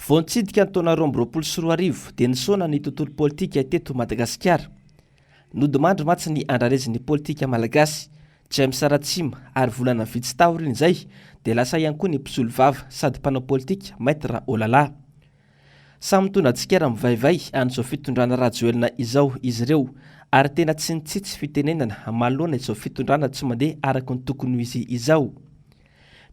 Voanitsidika ny taona 2024 dia nisaona ny tontolo politika teto Madagasikara. Nodimandry matsy ny andrarezin'ny politika malagasy James Ratsima ary volana vitsy taorina izay dia lasa ihany koa ny mpisolo vava sady mpanao politika Maître Olala. Samy mitondra atsikara mivaivay an'izao fitondrana rajoelina izao izy ireo ary tena tsy nitsitsy fitenenana manoloana izao fitondrana tsy mandeha araka ny tokony ho izy izao.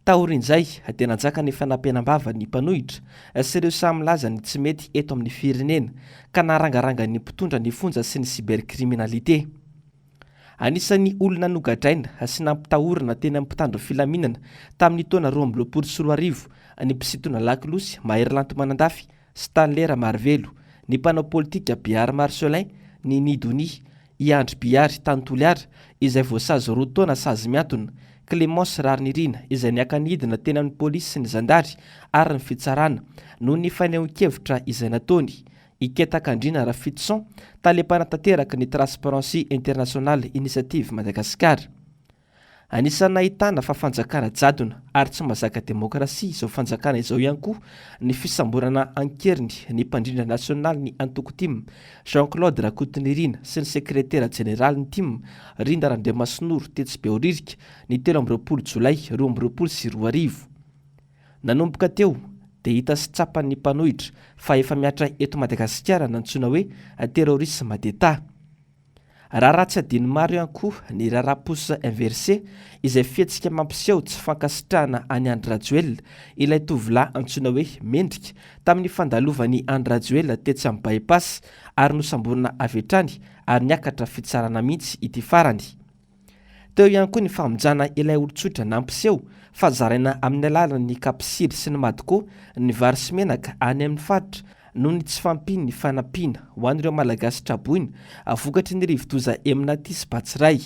Taorin'izay dia nanjaka ny fanampianam-bava ny mpanohitra sy ireo samy laza ny tsy mety eto amin'ny firenena ka narangaranga ny mpitondra ny fonja sy ny cybercriminalité. Anisan'ny olona nogadraina sy nampitahorana teny amin'ny mpitandro filaminana tamin'ny taona 2024 ny mpisintona lakilosy Mahery Manandafy, Stanley Ramarivelo, ny mpanao politika Biary Marcelin, ny Nidoni, Iandry Biary Tantoliara izay voasazy 2 taona sazy miantona, Clémence Rarinirina izay niakanidina teny amin'ny polisy sy ny zandary ary ny fitsarana noho ny fanehoan-kevitra izay nataony. Iketakandrina Rafitson talepanatanteraka ny Transparency International Initiative Madagasikara. Anisan'ny nahitana fa fanjakana jadona ary tsy mahazaka demokrasia izao fanjakana izao ihany koa ny fisamborana ankeriny ny mpandrindra nasionaly ny antoko TIM Jean-Claude Rakotonirina sy ny sekretera jeneraly ny TIM Rinda Randriamasinoro Tetsy-Behoririka ny 13 Jolay 2024. Nanomboka teo dia hita sy tsapan'ny mpanohitra fa efa miatra eto Madagasikara nantsoina hoe terrorisme d'État. Raha ratsy adiny maro ihany koa ny raraha-posa inversé izay fihetsika mampiseho tsy fankasitrahana any Andry Rajoelina ilay tovolahy antsoina hoe Mendrika tamin'ny fandalovany Andry Rajoelina tetsy amin'ny bypass ary nosamborina avy hatrany ary niakatra fitsarana mihitsy ity farany. Teo ihany koa ny famonjana ilay olon-tsotra nampiseho fa zaraina amin'ny alalan'ny kapisiry sy ny madiko ny vary sy menaka any amin'ny faritra noho ny tsy fampiny ny fanampiana ho an'ireo malagasy traboina avokatry ny rivo-doza Eminaty sy Batsiray.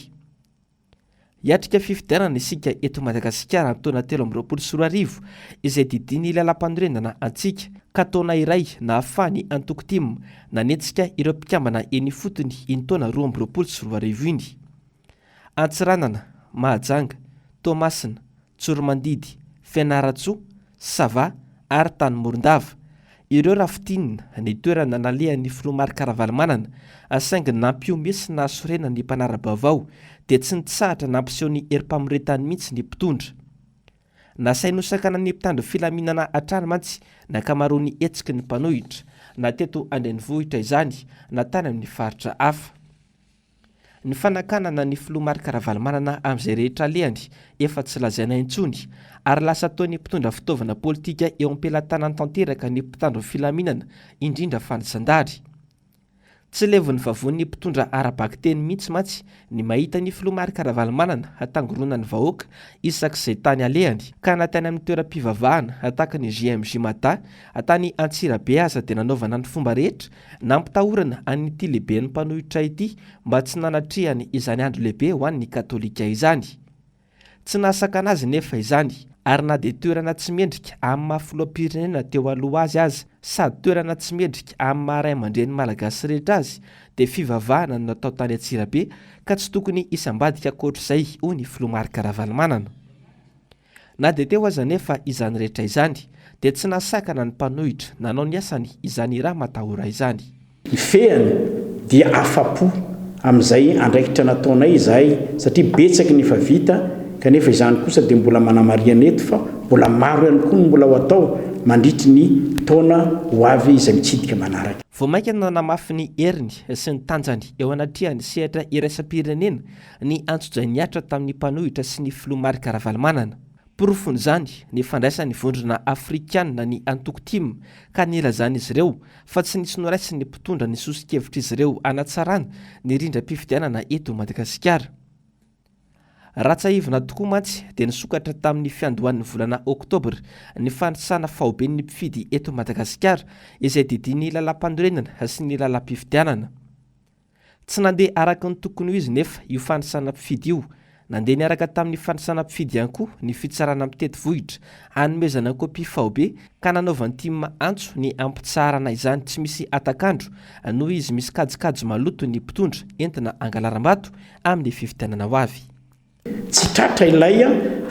Hiatrika fifidianana isika eto Madagasikara amin'ny taona 2024 izay didiny lalam-panorenana antsika ka taona iray nahafahany antoko TIM nanetsika ireo mpikambana eny fotony iny taona 2024 iny. Antsiranana, Mahajanga, Tomasina, Tsoromandidy, Fianaratsoa, Sava ary Tany Morondava. Ireo rafitinina ny toerana nalehan'ny Filomary Karavalomanana saingy nampiomy sy nahasorena ny mpanara-baovao dia tsy nitsahatra nampiseho ny erim-pamoretany mihitsy ny mpitondra. Nasainosakana ny mpitandro filaminana hatrany mantsy nakamaroany etsiky ny mpanohitra na teto andrenivohitra izany na tany amin'ny faritra hafa. Ny fanakanana ny Filomary Karavalomanana amin'izay rehetra alehany efa tsy lazaina intsony ary lasa ataony mpitondra fitaovana politika eo am-pelantanany tanteraka ny mpitandro filaminana indrindra fanizandary. Tsy levon'ny vavon'ny mpitondra ara-baky-teny mihitsy mantsy ny mahita ny Filomary Karavalomanana hatangorona ny vahoaka isak'izay tany alehany ka natany amin'ny toeram-pivavahana tahaka ny JMJ Mata tany Antsirabe aza dia nanaovana ny fomba rehetra nampitahorana an'ity lehiben'ny mpanohitra ity mba tsy nanatrihany izany andro lehibe ho an'ny katolika izany. Tsy nahasaka anazy nefa izany ary na dia toerana tsy mendrika amin'ny maha-filoham-pirenena teo aloha azy sady toerana tsy mendrika amin'ny maha-ray aman-dreny malagasy rehetra azy dia fivavahana no natao tany Antsirabe ka tsy tokony isambadika ankoatr'izay hoy ny Filomary Karavalomanana. Na dia teo aza nefa izany rehetra izany dia tsy nahasakana ny mpanohitra nanao ny asany izany raha matahora izany. Ifehany dia afa-po amin'izay andraikitra nataonay izahay satria betsaky ny efa vita kanefa izany kosa dia mbola manamariana eto fa mbola maro ihany koa mbola ho atao mandritry ny taona ho avy izay mitsidika manaraka. Vao mainka nanamafy ny heriny sy ny tanjany eo anatrihany sehatra iraisam-pirenena ny antso-izay niatra tamin'ny mpanohitra sy ny Filomary Karavalomanana. Porofon'izany ny fandraisan'ny vondrona Afrikanina ny antoko TIM ka nilazan'izy ireo fa tsy nisy noraisy ny mpitondra ny sosikevitra izy ireo anatsarana ny rindram-pifidianana eto Madagasikara. Ratsaivina tokoa mantsy dia nisokatra tamin'ny fiandohan'ny volana Oktobra ny fanisana fahoben'ny mpifidy eto Madagasikara izay didiny lalam-panorenana sy ny lalam-pifidianana. Tsy nandeha araka ny tokony ho izy nefa io fanisana mpifidy io, nandeha niaraka tamin'ny fanisana mpifidy ihany koa ny fitsarana mitety vohitra hanomezana kopia fahobe ka nanaovan'ny TIM antso ny ampitsarana izany tsy misy atakandro noho izy misy kajikajy maloto ny mpitondra entina angalaram-bato amin'ny fifidianana ho avy. Tsy tratra ilay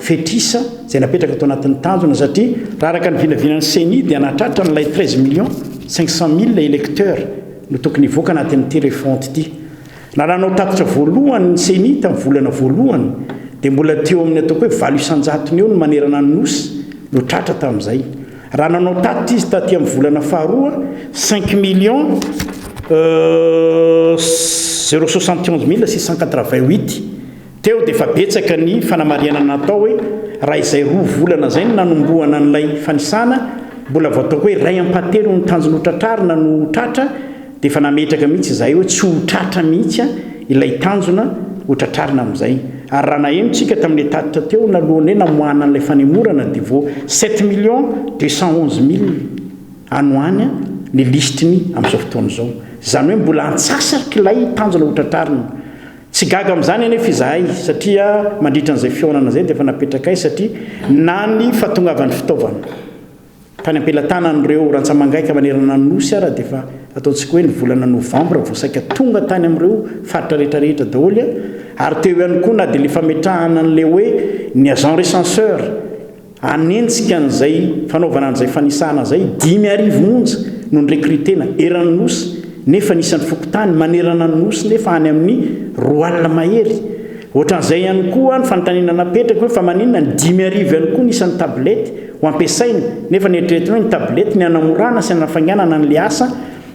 fetrisa zay napetraka atao anatin'ny tanjona satria raha araka ny vinavinan'ny seni dia anatratra nylay 13 millions 500 000 électeurs no tokony hivoaka anatin'ity refonty ity na ranao tatotra voalohany ny seni tamin'ny volana voalohany dia mbola teo amin'ny ataoko hoe 800 eo no manerana ny nosy no tratra tamin'izay raha nanao tatotra izy taty amin'ny volana faharoa 5 millions 071 688 teo dia efa betsaka ny fanamariana natao hoe raha izay roa volana zay no nanomboana n'ilay fanisana mbola vao ataoko hoe ray ampatelo ny tanjona ho tratrarina no tratra dia efa nametraka mihitsy izay hoe tsy ho tratra mihitsy ilay tanjona ho tratrarina amin'izay ary raha nahemotsika tamin'ilay tatitra teo nalohany hoe namoahana n'ilay fanemorana dia vao 7 millions 211 000 anoany ny listiny amin'izao fotoana izao izany hoe mbola antsasarika ilay tanjona ho tratrarina tsy gaga amin'izany anefa izahay satria mandritra n'izay fionana zay dia efa napetraka ay satria na ny fahatongavan'ny fitaovana tany ampelatana n'ireo rantsamangaika manerana ny nosy ara dia efa ataontsika hoe ny volana novambra vao saika tonga tany amin'ireo faritra rehetrarehetra daholy ary teo ihany koa na dia le fametrahana n'le hoe ny agent recenseur anentsika n'izay fanaovana n'izay fanisana zay 10,000 monja no ny recrutena eran'ny nosy nefa nisan'ny fokotany manerana ny nosy nefa any amin'ny 2 alina mahery ohatran'izay ihany koa ny fanontaniana napetraka hoe fa maninona ny 10,000 ihany koa nisan'ny tablety ho ampiasaina nefa neritreretina hoe ny tablety ny anamorana sy anafanganana n'le asa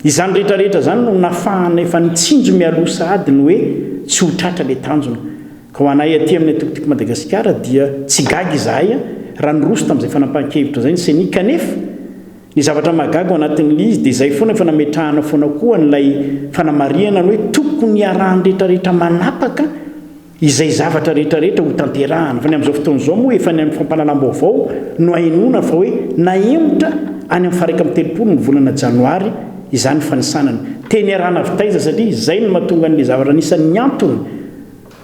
izany rehetrarehetra zany no nafahana efa nitsinjo mialosa adiny hoe tsy ho tratra le tanjona ka ho anay aty amin'ny atokotiko Madagasikara dia tsy gaga izahay raha nyroso tamin'izay fanampahan-kevitra zay ny seni kanefa ny zavatra mahagaga ao anatin'le izy dia izay foana efa nametrahana foana koa n'ilay fanamariana ny hoe tokony iarahany rehetrarehetra manapaka izay zavatra rehetrarehetra ho tanterahana fa ny amin'izao fotoana izao moa efa ny amin'ny fampahalalam-baovao no hainona fa hoe nahemotra any amin'ny faraika amin'ny telopolo ny volana janoary izany fanisanana teny arahana vitaiza satria izay no mahatonga n'le zavatra nisan'ny antony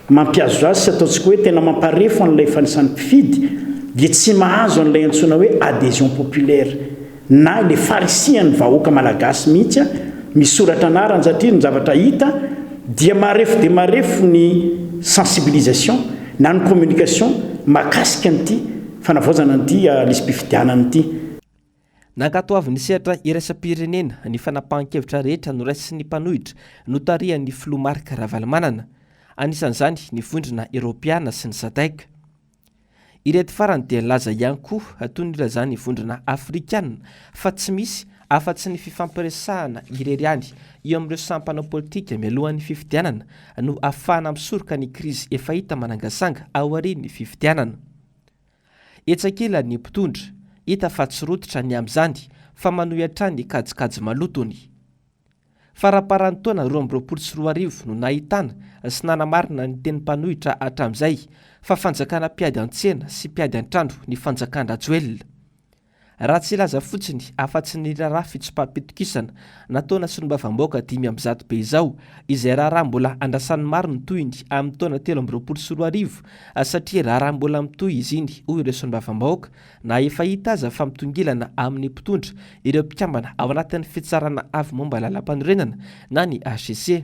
mampiazo azy sy ataontsika hoe tena mamparefo an'ilay fanisan'ny mpifidy dia tsy mahazo an'ilay antsoina hoe adhésion populaire na le farisian'ny vahoaka malagasy mihitsy misoratra anarany satria ny zavatra hita dia marefo ny sensibilisation na ny communication mahakasika an'ity fanavaozana an'ity lisym-pifidianana ity nankatoavy ny sehatra iraisam-pirenena ny fanapahan-kevitra rehetra no raisy ny mpanohitra no tarihan'ny filoha Marc Ravalomanana anisan'izany ny vondrona eropeana sy ny SADC ireto farany dia laza ihany koa toy ny lazany vondrona afrikana fa tsy misy afa-tsy ny fifampiresahana ireriany eo amin'ireo sampanao politika mialohan'ny fifidianana no ahafahana misoroka ny krizy efa hita manangasanga aorian'ny fifidianana etsakila ny mpitondra hita fa tsy rototra ny amin'izany fa manohitra ny kajikajy malotony faraparan'ny taona 2024 no nahitana sy nanamarina ny teny mpanohitra hatramin'izay fa fanjakana mpiady an-tsena sy mpiady an-trano ny fanjakan-drajoelona raha tsy ilaza fotsiny afa-tsy ny raharaha fitsopam-pitokisana nataona sy nomba-vamoaka 500 be izao izay raharaha mbola andrasan'ny maro ny toyiny amin'ny taona 2024 satria raharaha mbola mitoy izy iny hoy ireo sy nomba-vamoaka na efa hita aza fa mitongilana amin'ny mpitondra ireo mpikambana ao anatin'ny fitsarana avy momba lalam-panorenana na ny AGC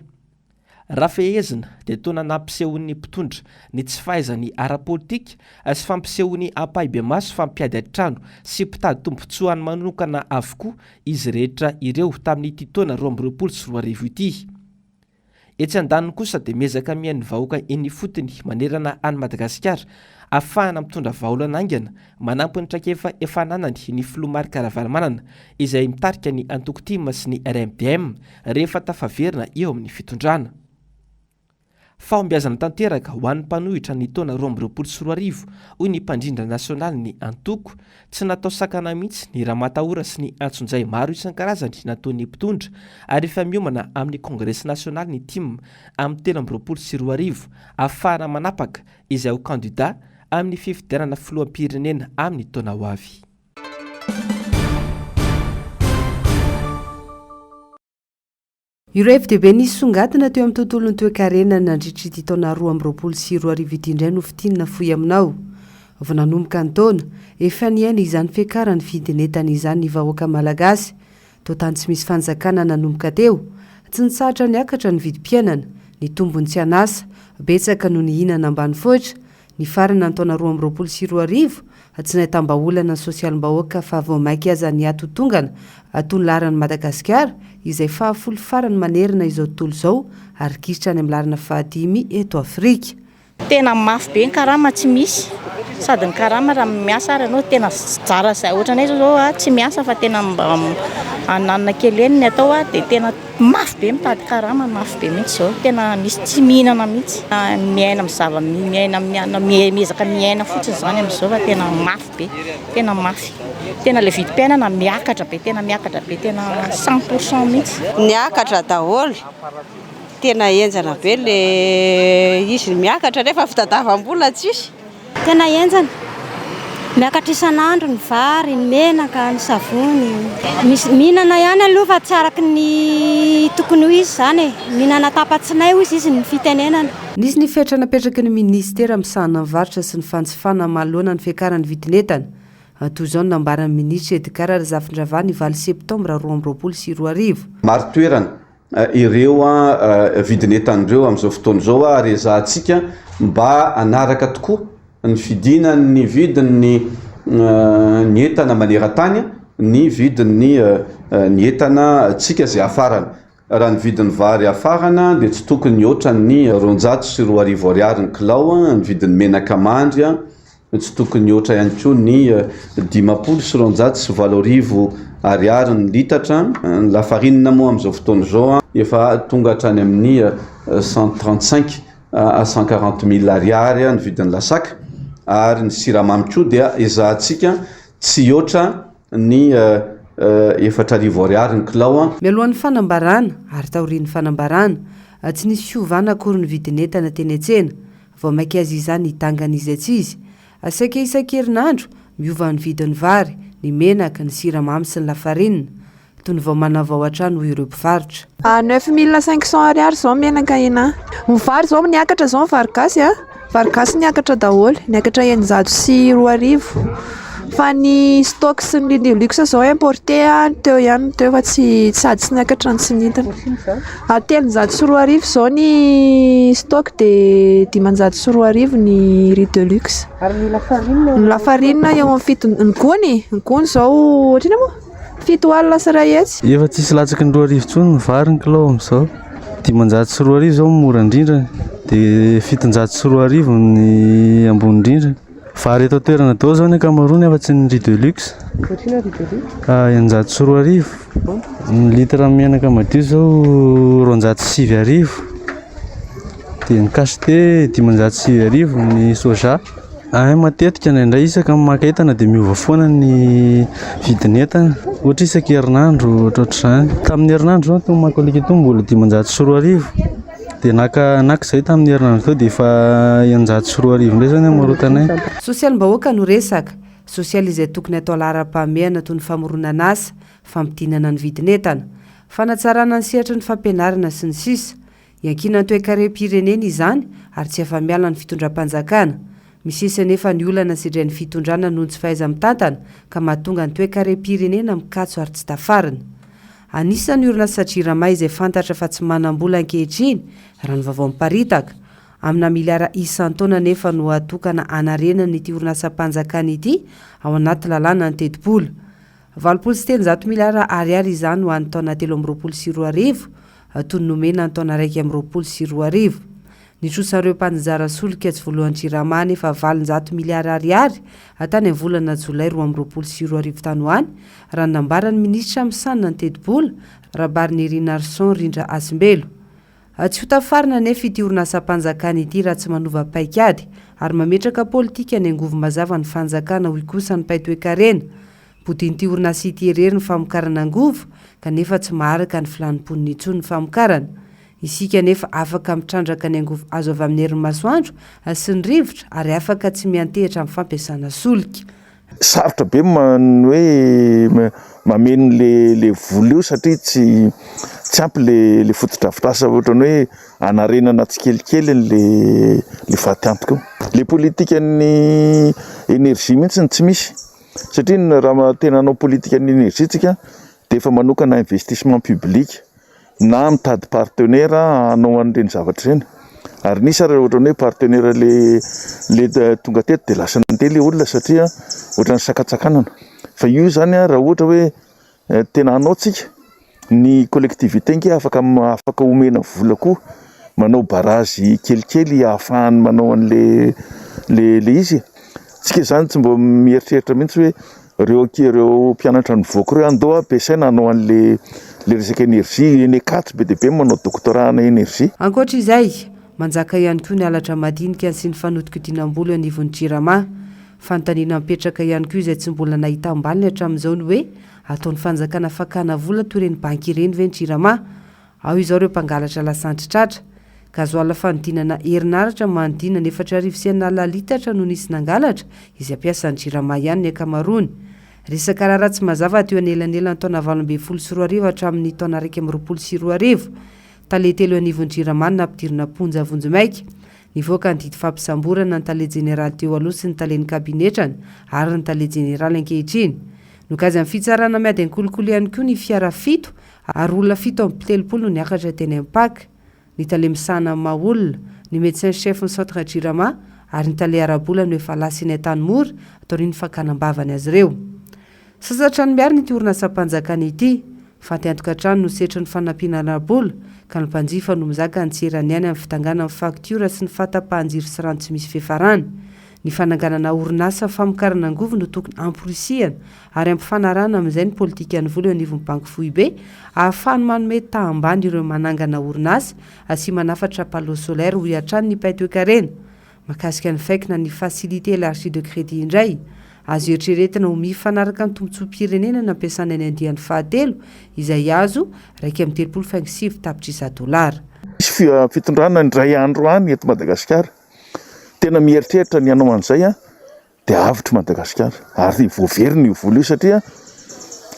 raha fehezina dia taona nampisehon'ny mpitondra ny tsy fahaizany ara-politika sy fampisehony ampahaibe maso fampiady an-trano sy mpitady tombontsoany manokana avokoa izy rehetra ireo tamin'ity taona 2024 ity etsy an-daniny kosa dia miezaka mihainy vahoaka eny fotony manerana any Madagasikara ahafahana mitondra vaholana aingana manampy ny traikefa efa nanany ny filoha Marc Ravalomanana izay mitarika ny Antokotima sy ny RMDM rehefa tafaverina eo amin'ny fitondrana fahombiazana tanteraka ho an'ny mpanohitra ny taona 2024 hoy ny mpandrindra nasionaly ny Antoko tsy natao sakana mihitsy ny raha-matahora sy ny antsonjay maro isan-karazany nataon'ny mpitondra ary efa miomana amin'ny kongresy nasionaly ny TIM amin'ny 2024 ahafahana manapaka izay ho kandidat amin'ny fifidianana filoham-pirenena amin'ny taona ho avy ireo FDB nisy songatina teo amin'ny tontolon'ny toe-karenana nandritra ity taona 2024 ity indray no fitinina fohy aminao vao nanomboka ny taona efa niaina izany fiakarany fidinetana izany ny vahoaka malagasy to tany tsy misy fanjakana nanomboka teo tsy nitsahatra niakatra ny vidim-piainana ny tombony tsy anasa betsaka no ny hinana ambany foitra ny farana ny taona 2024 tsy nahitam-baolana ny sosialim-bahoaka fa voamaiky aza ny atotongana atony larany Madagasikara izay fahafolo farany manerina izao tontolo izao ary kisitra any amin'ny larana fahadimy eto Afrika. Tena mafy be ny karama tsy misy sady ny karama raha miasa ary anao tena tsara zay ohatranay zao tsy miasa fa tena ananana kely eny ny atao dia tena mafy be mitady karama mafy be mihitsy zao tena misy tsy mihinana mihitsy miaina amin'ny zava-miaina miezaka miaina fotsiny zany amin'izao fa tena mafy be tena mafy tena le vidim-piainana miakatra be tena 100% mihitsy niakatra daholo tena enjana be le izy miakatra rehefa fitadavam-bola tsisy tena enjana miakatra isan'andro ny vary ny menaka ny savony mihinana ihany aloha fa tsy araky ny tokony ho izy zany mihinana tapatsinay ho izy ny fitenenana. Nisy ny fetrana napetraky ny ministera misahana varotra sy ny fanjifana manoloana ny fiakaran'ny vidin'entana. Toy izao ny nambaran'ny ministra Edgar Razafindravany 9 septambra 2024. Maro toerana ireo vidin'entan'ireo amin'izao fotoana izao rezahantsika mba anaraka tokoa ny fidina ny vidin'ny ny entana maneran-tany ny vidin'ny ny entana tsika zay afarana raha ny vidin'ny vary afarana dia tsy tokony oatra ny 204 ariary ny kilao ny vidin'ny menaka mandry tsy tokony oatra ihany koa ny 520 ariary ny litatra ny lafarinina moa amin'izao fotoana izao efa tonga hatrany amin'ny 135 à 140 000 ariary ny vidin'ny lasaka ary ny siramamy koa dia ezahantsika tsy oatra ny 400 ariary ny kilao. Mialohan'ny fanambarana ary taorian'ny fanambarana tsy nisy fiovana akory ny vidin'entana teny an-tsena vao maiky azy izany hitangana izy atsizy asaika isan-kerinandro miova ny vidin'ny vary ny menaka ny siramamy sy ny lafarinina toy ny vao manavao hatrany ho ireo mpivarotra. 9500 ariary zao menaka ina ny vary zao niakatra zao vary gasy vargasy niakatra daholo niakatra 920 fa ny stock sy ny luxe zao importé teo ihany teo fa tsy sady tsy niakatra ny tsinintana 320 zao ny stock de 520 ny riz de luxe ary ny lafarina eo amin'ny fito ny gony zao ohatriny moa 7 alina sy ray hetsy efa tsisy latsaky ny 2 tsony ny vary ny kilao amin'izao 520 zao mora indrindra dia 720 ny ambony indrindra vary eto toerana dao zao ny ankamaroany afa tsy ny riz de luxe 120 ny litra menaka madio zao 207 dia ny kasite 507 ny soja matetika indray isaka makaentana dia miova foana ny vidin'entana ohatra isaka herinandro ohatr'izany tamin'ny herinandro zao tony makolika eto mbola 520 dia naka izay tamin'ny herinandro tao dia efa 120 indray zany amarotanay. Sosialim-bahoaka no resaka sosial izay tokony atao lara-pahamehana toy ny famoronana asa fampidinana ny vidin'entana fanatsarana ny sehatra ny fampianarana sy ny sisa iankina ny toe-karem-pirenena izany ary tsy afa-miala ny fitondram-panjakana misy nefa ny olana sidray ny fitondrana noho tsy fahaiza-mitantana ka mahatonga ny toe-karem-pirenena mikatso ary tsy tafarina. Anisan'ny orinasa Jirama izay fantatra fa tsy manam-bola ankehitriny raha ny vaovao miparitaka amina miliara isan-taona nefa no atokana anarenany ity orinasam-panjakana ity ao anaty lalàna ny teti-bola 700 miliara ariary izany ho an'ny taona 2024 toy ny nomena ny taona 2024. Nitrosareo mpanjara solika tsy voalohan'ny Jirama nefa 700 miliara ariary atany amin'ny volana Jolay 2024 tany ho any raha nambaran'ny ministra misanina ny teti-bola Rabariny Arson Rindra Asimbelo. Tsy hotafarina nefa ity orinasam-panjakana ity raha tsy manova paikady ary mametraka politika ny angovo mazava ny fanjakana hoy kosa ny paitoekarena bodin'ity orinasa ity erery ny famokarana angovo kanefa tsy maharaka ny filanimpon'ny intsony ny famokarana. Isika nefa afaka mitrandraka ny angovo azo avy amin'ny herin'ny masoandro sy ny rivotra ary afaka tsy miantehitra amin'ny fampiasana solika. Sarotra be hoe mameno le vola io satria tsy ampy le fotodrafitrasa ohatrany hoe anarenana tsikelikely le faty antoka. Le politikan'ny energia mihitsy tsy misy satria raha tena anao politikan'ny energia tsika dia efa manokana investissement public na mitady partenaire hanao an'ireny zavatra ireny ary nisy ary ohatrany hoe partenaire le tonga teto de lasa nandeha le olona satria ohatrany sakatsakanana fa io zany a raha ohatra hoe tena anaotsika ny collectivité nge afaka omena vola koa manao barazy kelikely ahafahany manao an'le izy tsika zany tsy mbo mieritreritra mihitsy hoe reo mpianatra nivoaka reo andao ampiasaina hanao an'le resaka énergie eny akatsy be deaibe manao doctorat na énergie. Ankoatra izay manjaka ihany koa ny alatra madinika sy ny fanotika dinam-boly anivon'ny Jirama. Fanontaniana mipetraka ihany koa izay tsy mbola nahita ambaliny hatramin'izao ny hoe ataon'ny fanjakana fakana vola toy ireny banky ireny ve ny Jirama. Ao izao ireo mpangalatra lasantry tratra. Gazoala fanodinana herinaratra manodina ny 4,4 litatra no nisy nangalatra izay ampiasan'ny Jirama ihany ny akamaroany. Resaka raharaha tsy mazava teo anelanelany taona 2024 hatramin'ny taona 2024. Tale telo anivon'ny Jirama nampidirina ponja vonjimaika. Nivoaka ny didy fampisamborana ny tale jeneraly teo aloha sy ny tale ny kabinetrany ary ny tale jeneraly ankehitriny. Nokazy amin'ny fitsarana miady ny kolokolo ihany koa ny fiara 7 ary olona 7 no niakatra teny Ampaka. Ny tale misana maolona ny médecin chef ny centre Jirama ary ny tale arabola no efa lasiny Antanimora ataon'ny fakanambavany azy ireo. Sasatra ny miary ny orinasa mpanjakana ity fa te-antoka trano no setry ny fanampiana arabola ka ny mpanjifa no mizaka ny tserany ihany amin'ny fitangana amin'ny faktiora sy ny fata-pahanjiry sy rano tsy misy fiafarany. Ny fananganana orinasa famokarana angovo no tokony amporisihana ary ampifanarana amin'izay ny politika ny vola eo anivon'ny banky Foibe ahafahany manome tahambany ireo manangana orinasa asy manafatra palo solaire ho iatrany ny paitoekarena. Makasika ny faikina ny facilité élargie de crédit indray. Azo eritreretina ho mifanaraka ny tombotsoam-pirenena nampiasana any andian'ny fahatelo izay azo $3.7 tapitrisa $. Misy fitondrana ny ray andro any eto Madagasikara. Tena mieritreritra ny anao an'izay de avitry Madagasikara ary voaveriny io vola io satria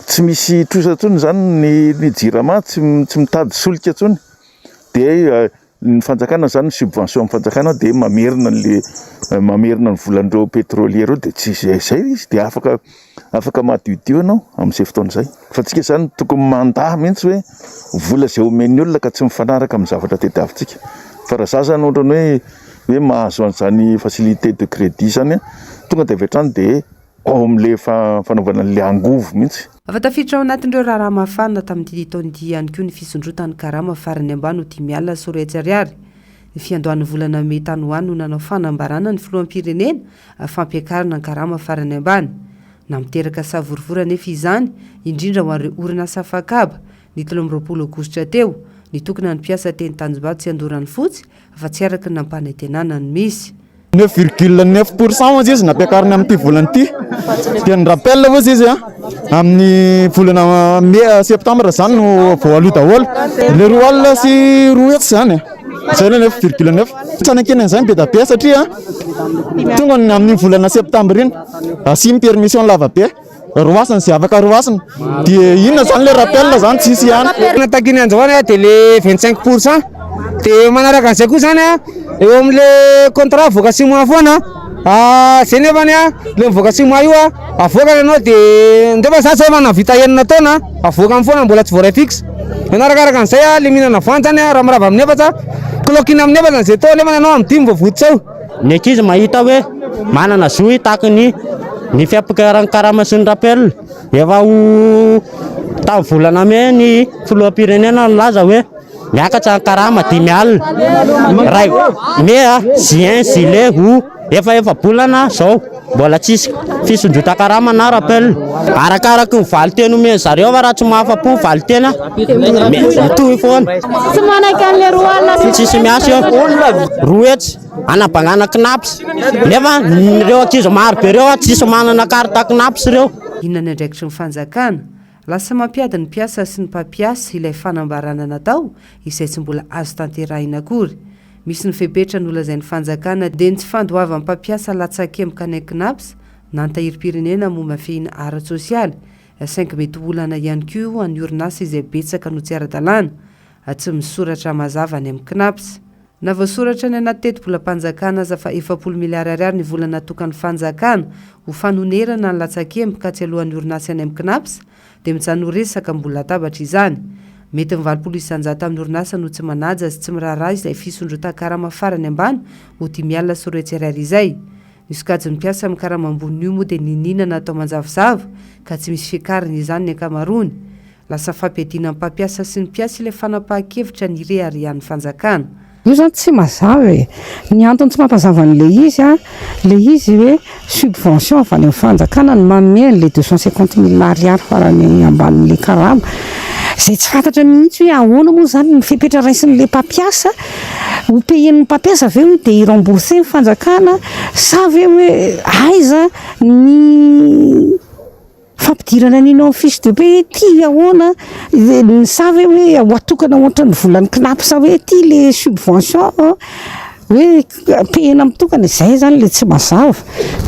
tsy misy trosatsony zany ny Jirama tsy mitady solika tsony de ny fanjakana zany ny subvention amin'ny fanjakana de mamerina ny volandreo pétrolier de tsy zay izy de afaka madiodio anao amin'izay fotoana izay fa tsika zany tokony mandaha mihitsy hoe vola zay omeny olona ka tsy mifanaraka amin'ny zavatra tediavintsika fa raha za zany ohatrany hoe mahazo an'izany facilité de crédit zany tonga de avy hatrany de ao amin'le fanaovana an'le angovo mihitsy. Afa tafiditra ao anatin'ireo raharaha mafana tamin'ity taon'ity ihany koa ny fisondrotan'ny karama farany ambany ho 10,000 soretsy ariary. Ny fiandohan'ny volana May tany ho any no nanao fanambarana ny filoham-pirenena fampiakarana ny karama farany ambany. Na miteraka savorivory nefa izany indrindra ho an'ireo orinasa fakaba ny 30 Aogositra teo ny tokony ny mpiasa teny Tanjombato tsy andorany fotsy fa tsy araka ny nampanantenana ny misy. 9,9% moa izy nampiakarina amin'ity volana ity. Dia ny rappel moa izy amin'ny volana May septambra zany no voaloha daholo. Le roa alina sy roa hetsy zany. Zay 9,9. Sanakena izany be da be satria tonga amin'ny volana septambra iny asimy permission lava be. Roasana sy afaka roasana dia inona zany le rappel zany tsisy ihany. Natakiny an'izao de le 25% de manaraka an'izay koa zany eo amin'le contrat voaka 6 mois foana zay nefany le mivoaka 6 mois io avoaka ianao de ndefa za zao manavita enina taona avoaka amin'ny foana mbola tsy voaray fixe. Manarakaraka an'izay le mihinana voanjo zany raha amin'ny efatra kilokina amin'ny efatra zay tao nefa ianao amin'ny 10 vao voditsao. Ny ankizy mahita hoe manana zohy tahakany ny fiampikaran'ny karama sy ny rappel efa ho tamin'ny volana May ny filoham-pirenena laza hoe miakatra ny karama 10,000 ray May juin juillet ho efa bolana zao mbola tsisy fisondrota karama na rappel arakaraka ny valiteny omeny zareo fa raha tsy mahafa-po valitena mitohy foana tsy manaiky an'le roa alina tsisy miasa eo roetsy anabangana knaps nefa reo ankizy maro be reo tsisy manana carte knaps reo. Inona ny andraikitry ny fanjakana lasa mampiady ny mpiasa sy ny mpampiasa ilay fanambarana natao izay tsy mbola azo tanterahina akory. Misy ny fepetra nolazain'ny fanjakana dia ny tsy fandoavan'ny mpampiasa latsakemika ny knaps na ny tahirim-pirenena momba fehina ara-tsosialy 5 mety olana ihany koa any orinasa izay betsaka no tsy ara-dalàna tsy misoratra mazava ny amin'ny knaps. Na voasoratra ny anaty teti-bolam-panjakana aza fa 70 miliary ariary ny vola natokan'ny fanjakana ho fanonerana ny latsakemika tsy alohan'ny orinasa any amin'ny knaps dia mijanoresaka mbola tabatra izany. mety mivalopolo isanjato amin'ny orinasa no tsy manaja sy tsy miraharaha izay fisondrotan-karama farany ambany ho dimialina sy roa tsirairy izay. Nisokajy ny mpiasa amin'ny karama ambony io moa dia nininana atao manjavozavo ka tsy misy fiakariny izany ny ankamarony. Lasa fampiadiana amin'ny mpampiasa sy ny mpiasa ilay fanapahan-kevitra ny rearian'ny fanjakana. Io zany tsy mazava e. Ny antony tsy mampazava an'ilay izy le izy hoe subvention avy any amin'ny fanjakana ny manome an'ilay 250 000 ariary farany ambanin'ilay karama. Zay tsy fantatra mihitsy hoe ahoana moa zany ny fipetra raisin'ilay mpampiasa ho payen'ny mpampiasa ve hoe dia irembourser ny fanjakana sa ve hoe aiza ny fampidirana ninao amin'ny fiche de paie ty ahoana sa ve hoe atokana ohatrany volany knapo sa hoe ty le subvention hoe payena mitokana izay zany le tsy mazava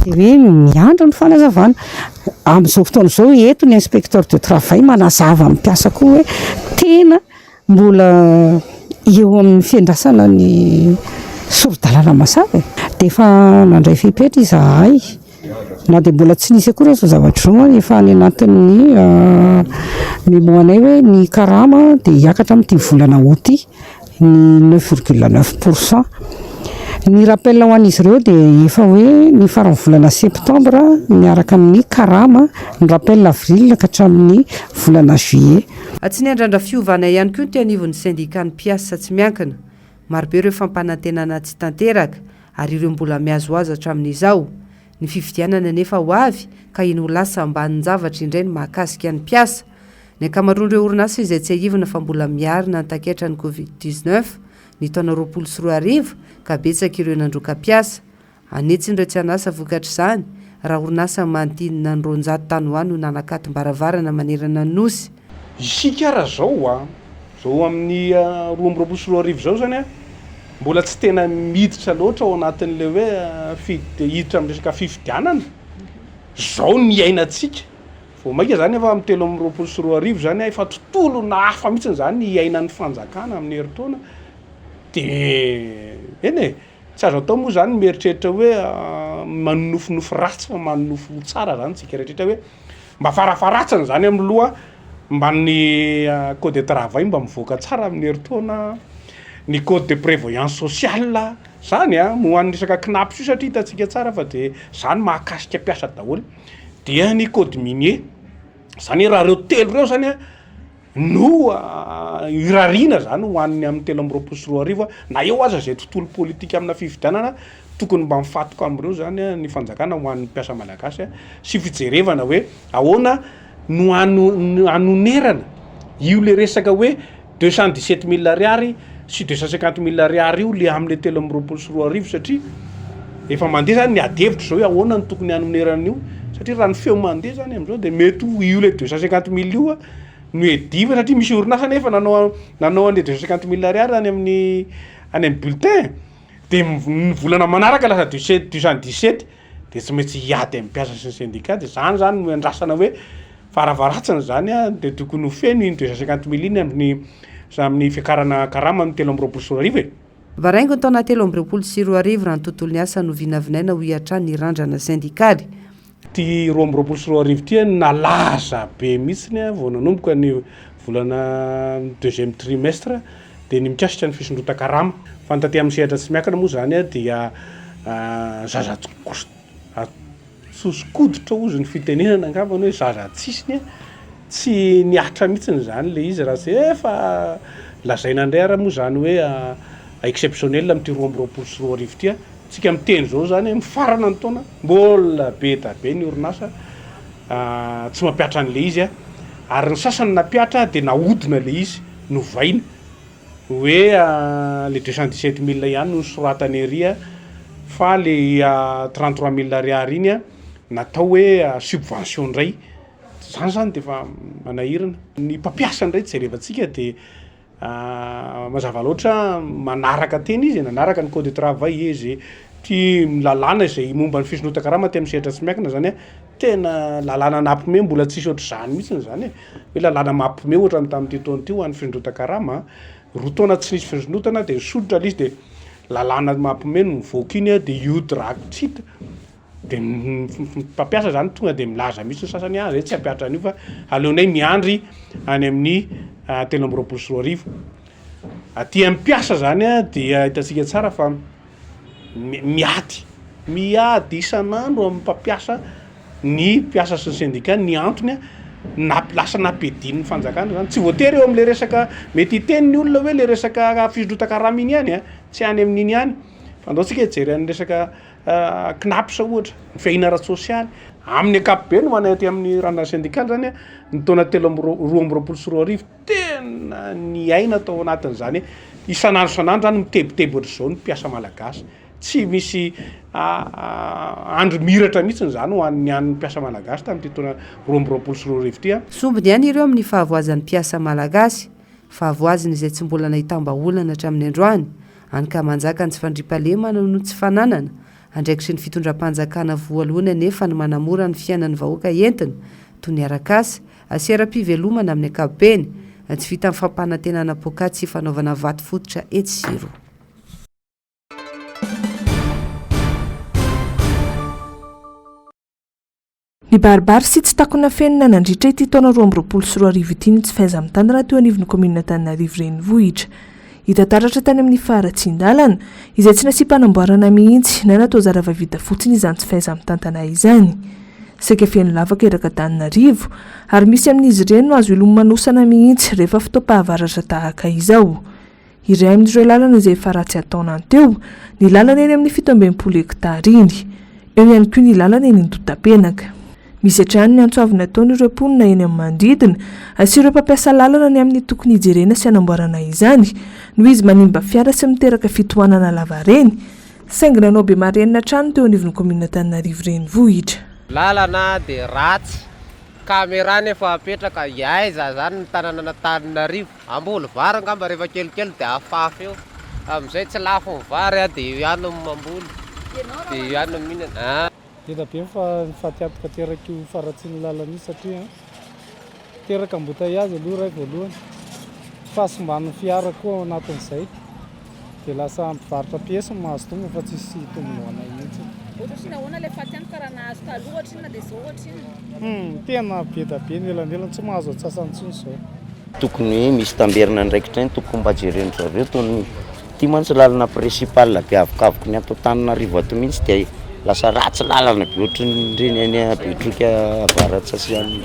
dia hoe miandro ny fanazavana. Amin'izao fotoana izao eto ny inspecteur de travail manazava amin'ny mpiasa koa hoe tena mbola eo amin'ny fiandrasana ny soro-dalàna mazava dia efa nandray fipetra izahay na dia mbola tsy nisy akory zao zavatra zao efa any anatin'ny memoanay hoe ny karama dia hiakatra amin'ity volana août ny 9,9%. Ny rappel ho an'izy ireo dia efa hoe ny farany volana septembre miaraka amin'ny karama, ny rappel avril ka hatramin'ny volana juillet. Tsy ny andrandra fiovana ihany koa ty anivon'ny syndicat ny mpiasa tsy miankina. Marobe ireo fampanantenana tsy tanteraka ary ireo mbola miazoazo hatramin'izao. Ny fifidianana nefa ho avy ka iny ho lasa ambanin'ny zavatra indray ny mahakasika ny mpiasa. Ny ankamaroan'ireo orinasa izay tsy ahivana fa mbola miarina ny taketra ny Covid-19 ny taona 2024 ka betsaka ireo nandroka mpiasa. Anetsin'ireo tsy hanasa vokatra izany raha orinasa manodidina ny 200 tany ho any no nanakatom-baravarana manerana ny nosy. Isika raha zao amin'ny 2024 zao zany mbola tsy tena miditra loatra ao anatin'le hoe hiditra amin'ny resaka fifidianana zao ny iainantsika vao maika zany efa amin'ny 2024 zany efa tontolo na hafa mihitsy zany iainan'ny fanjakana amin'ny herintaona dia eny tsy azo atao moa zany mieritreritra hoe manonofinofo ratsy fa manonofo tsara zany tsika rehetrrehetra hoe mba farafaratsana zany amin'ny loha mba ny code de travail mba mivoaka tsara amin'ny herintaona, ny code de prévoyance sociale zany mo an'ny resaka knapo io satria hitantsika tsara fa dia zany mahakasika mpiasa daholo. Dia ny code minier zany raha reo telo reo zany no irariana zany ho an'ny amin'ny 2024 na eo aza zay tontolo politika amina fifidianana tokony mba mifatoka amin'ireo zany ny fanjakana ho an'ny mpiasa malagasy sy fijerevana hoe ahoana no anonerana io le resaka hoe 217 000 ariary sy 250 000 ariary io le amin'le 2024 satria efa mandeha zany ny adevitra zao hoe ahoana ny tokony anonerana io satria raha ny feo mandeha zany amin'izao dia mety io le 250 000 io no ediva satria misy orinasa nefa nanao an'le 250 000 ariary any amin'ny bulletin dia ny volana manaraka lasa 217 dia tsy maintsy hiady amin'ny mpiasa sy ny syndicat dia zany no andrasana hoe faravaratsana zany dia tokony ho feno iny 250 000 iny amin'ny fiakarana karama amin'ny 2024 Varaingo ny taona 2024 raha ny tontolo ny asa no vinavinaina ho hiatrany ny randrana syndikaly. Ty 2024 ty nalaza be mihitsy vao nanomboka ny volana deuxième trimestre dia ny mikasitra ny fisondrotan-karama. Fantaty amin'ny sehatra tsy miakana moa zany dia zaza tsosokoditra ozy ny fitenenana angambany hoe zaza tsisiny tsy niatra mihitsy zany le izy raha tsy efa lazaina indray ara moa zany hoe exceptionnel amin'ity 2024 ty tsika miteny zao zany mifarana ny taona mbola be tabe ny orinasa tsy mampiatra an'le izy ary ny sasany napiatra dia nahodina le izy novaina hoe le 217 000 ihany no soratany ery fa le 33 000 ariary iny natao hoe subvention indray zany dia efa manahirana ny mpampiasa indray tsy jerevantsika dia mazava loatra manaraka teny izy nanaraka ny code de travail izy ty lalàna izay momba ny fisondrotan-karama ty amin'ny sehatra tsy miakina zany tena lalàna nampome mbola tsisy ohatr' zany mihitsy zany hoe lalàna mampome ohatra tamin'ity taona ty ho an'ny fisondrotan-karama roa taona tsy nisy fisondrotana dia soditra le izy dia lalàna mampome no mivoaka iny dia iodraktsita dia mpampiasa zany tonga dia milaza mihitsy ny sasany zay tsy hampiatra an'io fa aleonay miandry any amin'ny telo amby roapolo sy roa arivo. Aty amin'ny mpiasa zany a dia hitantsika tsara fa miady isan'andro amin'ny mpampiasa ny mpiasa sy ny syndicat ny antony lasa napedin'ny fanjakana zany tsy voatery eo am'le resaka mety hiteny ny olona hoe le resaka fisondrotan-karama iny ihany tsy any amin'iny ihany fa andaontsika hijery an'ny resaka knapsa ohatra ny fiahinana sosialy amin'ny ankapobeny ho anay aty amin'ny ranona syndikaly zany ny taona telo roa amby roapolo sy roa arivo tena ny aina tao anatin'izany isan'andro zany mitebiteby ohatr'izao ny mpiasa malagasy tsy misy andro miratra mihitsy zany ho an'ny an'ny mpiasa malagasy tamin'ity taona roa amby roapolo sy roa arivo ity sombony ihany ireo amin'ny fahavoazan'ny mpiasa malagasy fahavoaziny izay tsy mbola nahitam-baolana hatramin'ny androany anyka manjaka ny tsy fandriam-pahalemana no tsy fananana andraikitry ny fitondram-panjakana voalohany nefa ny manamora ny fiainan'ny vahoaka entina toy ny arakasa asera-pivelomana amin'ny ankapobeny tsy vita amin'ny fampanantenana pokaty sy fanaovana vaty fototra etsiro. Ny baribary sy tsy takona fenina nandritra ity taona roa amby roapolo sy roa arivo ity ny tsy faiza mitandrina teo anivon'ny kominina Antananarivo renivohitra. Hita taratra tany amin'ny faratsin-dalana izay tsy nasy-panamboarana mihitsy na natao zarava vita fotsiny izany tsy faiza mitantana izany. Saika feno lavaka eraka Antananarivo ary misy amin'izy ireny no azo ilomanosana mihitsy rehefa fotoam-pahavaratra tahaka izao. Iray amin'ireo lalana izay efa ratsy ataona teo ny lalana eny amin'ny 17 hektara iny. Eo ihany koa ny lalana eny Andotapenaka. Misy hatrany ny antsoavina ataony ireo mponina eny amin'ny manodidina sy ireo mpampiasa lalana ny amin'ny tokony hijerena sy hanamboarana izany noho izy manimba fiara sy miteraka fitohanana lava reny saingy nanao be marenina trano teo anivon'ny kominina Antananarivo renivohitra. Lalana dia ratsy kamera nefa apetraka iaiza zany ny tanàna Antananarivo amboly vary angamba rehefa kelikely dia afafy eo amin'izay tsy lafo ny vary dia ihany mamboly dia ihany mihinana. Ela be fatiapaka teraka io faratsiny lalana io satria teraka embouteillage aloha ray voalohany fahasimban'ny fiara koa anatin'izay dia lasa mpivarotra piesy mahazo tonga fa tsisy tombonoana mihitsy. Ohatriny ahoana le faty any karaha nahazo taloha ohatriny na dia izao ohatriny? Tena be da be nelanelany tsy mahazo atsasany intsony izao. Tokony hoe misy tamberina ndraikitra ny tokony mba jereny zareo tony ity mantsy lalana principal be avokavoko ny ato Antananarivo ato mihitsy dia lasa ratsy lalana be ohatriny reny any Betroka Avaratsasiany.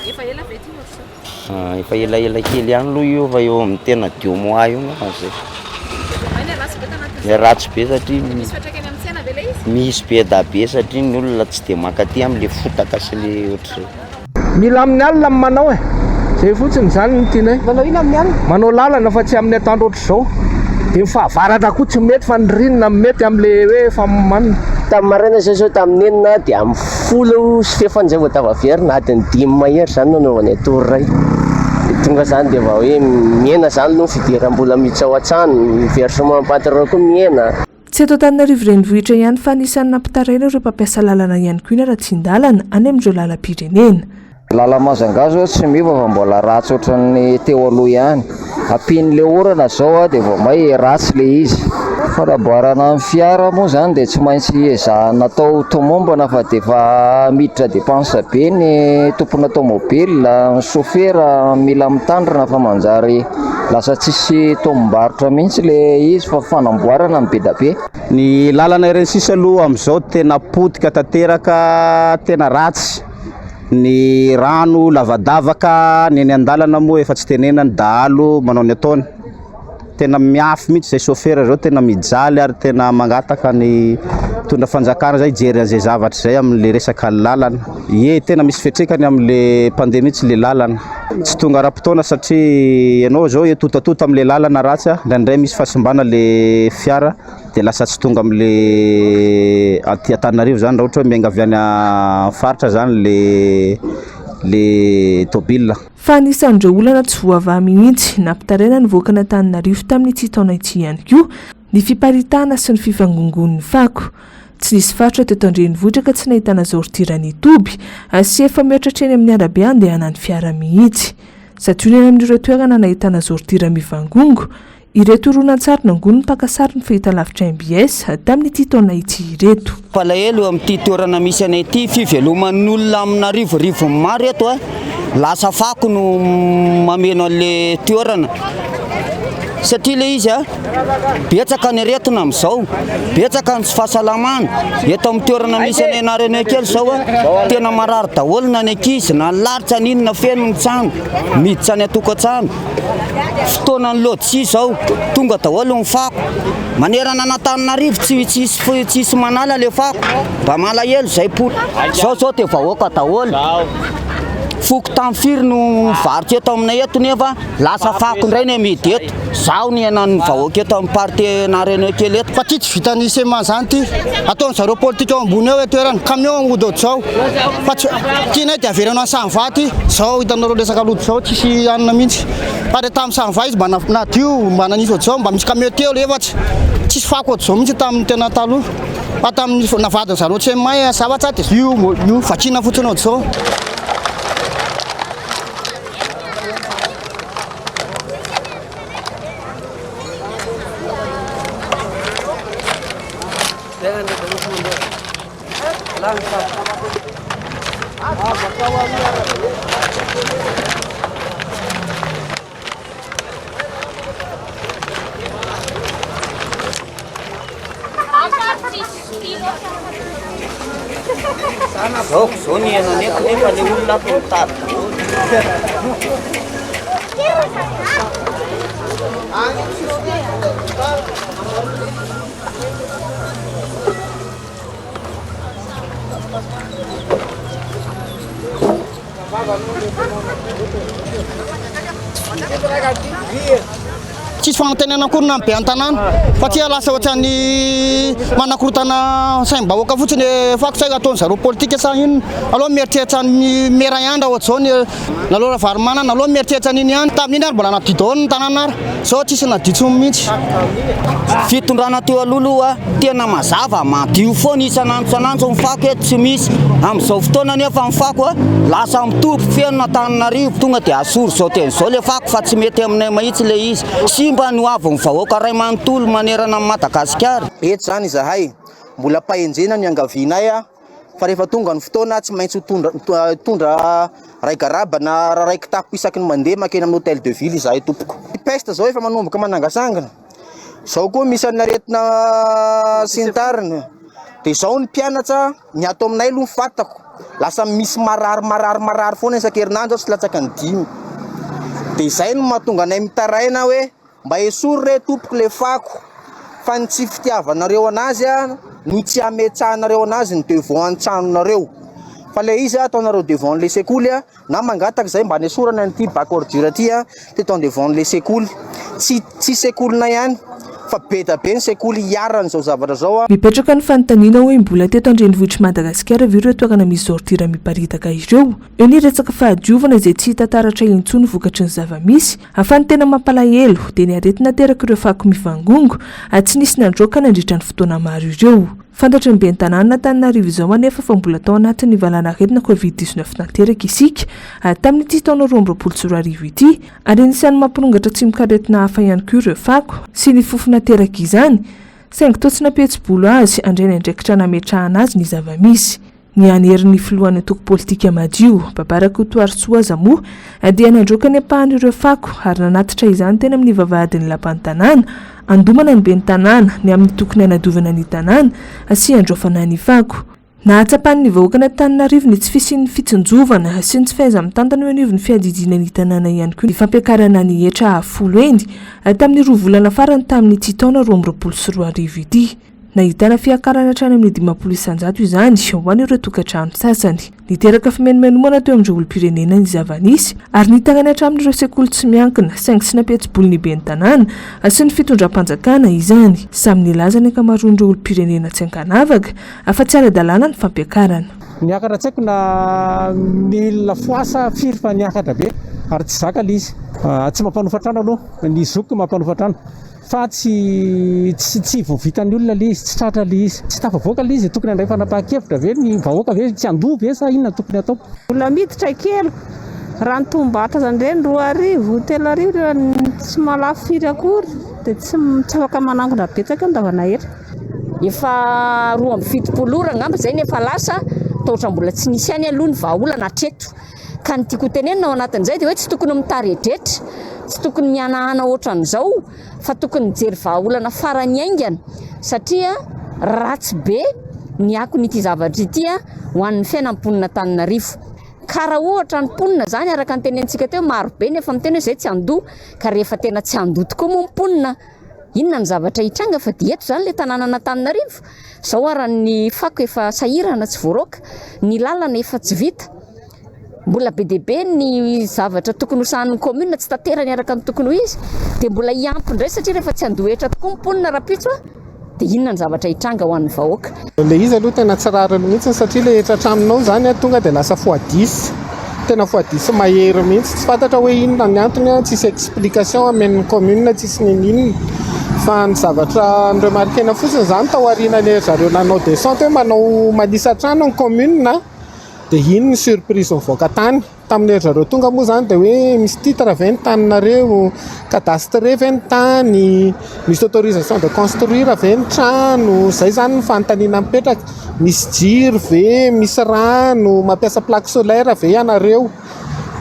Efa ela ve ity ohatr'izao? Efa elaela kely ihany aloha io fa eo amin'ny tena 2 mois io na zay. Ratsy be satria misy be da be satria ny olona tsy dia makaty amin'le fotaka sy le ohatr'izay. Mila amin'ny alina manao zay fotsiny zany ny tianay. Manao ina amin'ny alina? Manao lalana fa tsy amin'ny atandro ohatr'izao. Dia fahavaratra koa tsy mety fa ny rinona mety amin'le hoe famomanina. Tamin'ny maraina zao tamin'ny enina dia amin'ny 10 sy fefany zay vao tavaverina adiny 5 mahery zany nanaovany atory ray. Tonga zany dia va hoe miena zany no fidiram-bola miditra ao an-trano, versement patron koa miena. Tsy eto Antananarivo renivohitra ihany fa anisan'ny nampitaraina ireo mpampiasa lalana ihany koa iny ratsin-dalana any amin'ireo lalam-pirenena. Lalamazangazo tsy miva fa mbola ratsy ohatran'ny teo aloha ihany. Ampin'le orana zao dia vao may ratsy le izy. Fanamboarana fiara moa zany dia tsy maintsy ezahana atao tomombana fa dia efa miditra dépense be ny tompona tomobila, chauffeur mila mitandrina fa manjary lasa tsisy tombom-barotra mihitsy le izy fa fanamboarana ny be da be. Ny lalana ireny sisa aloha amin'izao tena potika tanteraka, tena ratsy. Ny rano lavadavaka ny eny an-dalana moa efa tsy tenena ny dahalo manao ny ataony. Tena miafy mihitsy zay chauffeur zao tena mijaly ary tena mangataka ny tondra fanjakana zay jery an'izay zavatra zay amin'le resaka lalana. Tena misy fiatraikany amin'le pandemia tsy le lalana. Tsy tonga ara-potoana satria ianao zao totatota amin'le lalana ratsy ndraindray misy fahasimbana le fiara dia lasa tsy tonga amin'le aty Antananarivo zany raha ohatra hoe miainga avy any faritra zany le tobila. Fa anisan'ireo olana tsy voavaha mihitsy nampitaraina ny voakana Antananarivo tamin'ity taona ity ihany koa ny fiparitana sy ny fifangongon'ny fako. Tsy nisy faritra teto an-drenivohitra ka tsy nahitana zortirany toby sy efa mihoatra eny amin'ny arabe andehanan'ny fiara mihitsy. Satria eny amin'ireo toerana nahitana zortira mivangongo ireto ronan-tsary nangono ny mpakasary ny fahitalavitra MBS tamin'ity taona ity ireto. Palahelo amin'ity toerana misy anay ity fiveloman'olona amina rivo maro eto lasa fako no mameno an'le toerana satria le izy betsaka ny aretina amin'izao, betsaka ny tsy fahasalamana eto amin'ny toerana misy anay anarana kely zao tena marary daholo na ny ankizy na laritra n'inona feno ny trano miditra any atokantrano. Fotoana ny lôdisia zao tonga daholo ny fako manerana an'Antananarivo tsisy manala le fako mba malahelo zay polo zao dia vahoaka daholo. Foko tamin'ny firy no varotra eto aminay eto nefa lasa fako indray ny amidy eto. Zaho ny anan'ny vahoaka eto amin'ny party anarana kely eto. Fa tsy vitan'ny sema zany ty ataony zareo politika ao ambony eo toerana camion ody zao fa tianay dia averanao Samvaty zao hitanareo resaka loto zao tsisy anina mihitsy fa dia tamin'ny Samva izy mba nadio mba nanisy zao mba misy camion telo efatsy tsisy fako zao mihitsy tamin'ny tena taloha fa tamin'ny navadiny zareo tsy may zavatra dia io vakina fotsiny ao zao. Zao ny ananeko nefa le olona mitady. Tsisy fagnantenana akory na be an-tanàna fa tsy lasa ohatran'ny manakorotana saim-bahoaka fotsiny fako saika ataony zareo politika sa ino aloha mieritreritra ny mera andra ohatr'izao ny nalora varimana aloha mieritreritra n'iny ihany tamin'iny ary mbola nadidy daholo ny tanàna ary zao tsisy naditso mihitsy. Fitondrana teo alohaloha tena mazava madio foana isanandro ny fako eto tsy misy amin'izao fotoana nefa ny fako lasa mitompo feno Antananarivo tonga dia asoro zao ten'izao le fako fa tsy mety aminay mahitsy le izy simba no avy ny vahoaka ray manontolo manerana amin'ny Madagasikara. Eto zany izahay mbola pahenjena ny angavianay fa rehefa tonga ny fotoana tsy maintsy tondra ray garaba na raiky tapo isaky ny mandeha makeny amin'ny hôtel de ville izahay tompoko. Peste zao efa manomboka manangasangana zao koa misy ny aretina sy ny tariny dia zao ny mpianatra ny ato aminay aloha fatako lasa misy marary foana isan-kerinandro tsy latsaka ny 5 dia izay no mahatonga anay mitaraina hoe mba esory re tompoko le fako fa ny tsy fitiavanareo anazy no tsy ametsahanareo anazy ny devant an-tranonareo fa le izy ataonareo devant le sekoly na mangataka izay mba nesorana nyty bac ordure ty dia atao devant le sekoly tsy sekolina ihany fa be da be ny sekoly hiaran'izao zavatra zao. Mipetraka ny fanontaniana hoe mbola teto an-drenivohitra Madagasikara ve ireo toerana misy zordira miparitaka ireo. Eo ny resaka fahadiovana izay tsy hita taratra intsony vokatry ny zava-misy ahafany tena mampalahelo dia ny aretina teraka ireo fako mivangongo tsy nisy nandroaka nandritra ny fotoana maro ireo. Fantatry ny ben'ny tanàna Antananarivo izao anefa fa mbola tao anatin'ny valana aretina Covid-19 nateraka isika tamin'ity taona 2024 ity ary anisan'ny mampirongatra tsy mikaretina hafa ihany koa ireo fako sy ny fofona teraka izany saingy toa tsy napetsy-bolo azy andreny andraikitra nametrahana azy ny zava-misy. Ny anerin'ny filohan'ny toko politika madio Babarakotoaritsoa Azamoa dia nandroaka ny ampahany ireo fako ary nanatitra izany tena amin'ny vavahadin'ny lapan'ny tanàna andomana ny ben'ny tanàna ny amin'ny tokony anadovana ny tanàna sy androfana ny fako. Nahatsapan'ny vahoaka n'Antananarivo ny tsy fisian'ny fitsinjovana sy ny tsy fahaiza-mitantana hoe anivon'ny fiadidiana ny tanàna ihany koa ny fampiakarana ny hetra 10 endy tamin'ny 2 volana farany tamin'ity taona 2024 ity. Nahitana fiakarana hatrany amin'ny 50 isanjato izany ho an'ireo tokantrano sasany. Niteraka fimenomena teo amin'ireo olom-pirenena ny zava-nisy ary nitangana hatramin'ireo sekoly tsy miankina saingy tsy napetsy-bolo ny ben'ny tanàna sy ny fitondram-panjakana izany. Samy nilaza ny ankamaroan'ireo olom-pirenena tsy ankanavaka fa tsy ara-dalàna ny fampiakarana. Niakatra tsy haiko na milina foasa firy fa niakatra be ary tsy zaka le izy tsy mampanofatrano aloha ny zoko mampanofatrano fa tsy voavitan'ny olona le izy tsy tratra le izy tsy tafavoaka le izy tokony andray fanapahan-kevitra ve ny vahoaka ve tsy andoha ve sa inona tokony atao. Olona miditra kely raha ny tombatra zany reny 2 arivo tsy malafo firy akory dia tsy afaka manangona betsaka ndavana hera efa 2.70 ora ngamba zay nefa lasa tohatra mbola tsy nisy any aloha ny vahaolana hatreto ka ny tiako tenenina ao anatin'izay dia hoe tsy tokony mitaredretra tsy tokony mianahana ohatran'izao fa tokony mijery vahaolana farany aingana satria ratsy be ny akon'ity zavatra ity ho an'ny fiainam-ponina Antananarivo ka raha ohatra ny mponina zany araka ny tenentsika teo maro be nefa miteny hoe zay tsy andoha ka rehefa tena tsy andoha tokoa moa mponina inona ny zavatra hitranga fa dia eto zany le tanànana Antananarivo zao ara ny fako efa sahirana tsy voaroka ny lalana efa tsy vita mbola be dia be ny zavatra tokony hosahan'ny commune tsy taterany araka ny tokony ho izy dia mbola hiampy indray satria rehefa tsy andohetra tokoa mponina rapitso dia inona ny zavatra hitranga ho an'ny vahoaka le izy aloha tena tsy rariny mihitsy satria le tratraminao zany tonga dia lasa foadisy tena foadisy mahery mihitsy tsy fantatra hoe inona ny antony tsisy explication amen'ny commune tsisy ninina fa ny zavatra nyremarkena fotsiny zany tao aorianany zareo nanao descente hoe manao malisa trano ny commune dia iny ny surprise mivoaka tany tamin'ny zareo tonga moa zany dia hoe misy titre ve ny taninareo cadastre ve ny tany misy autorisation de construire ve ny trano zay zany ny fanontaniana mipetraka misy jiro ve misy rano mampiasa plaque solaire ve ianareo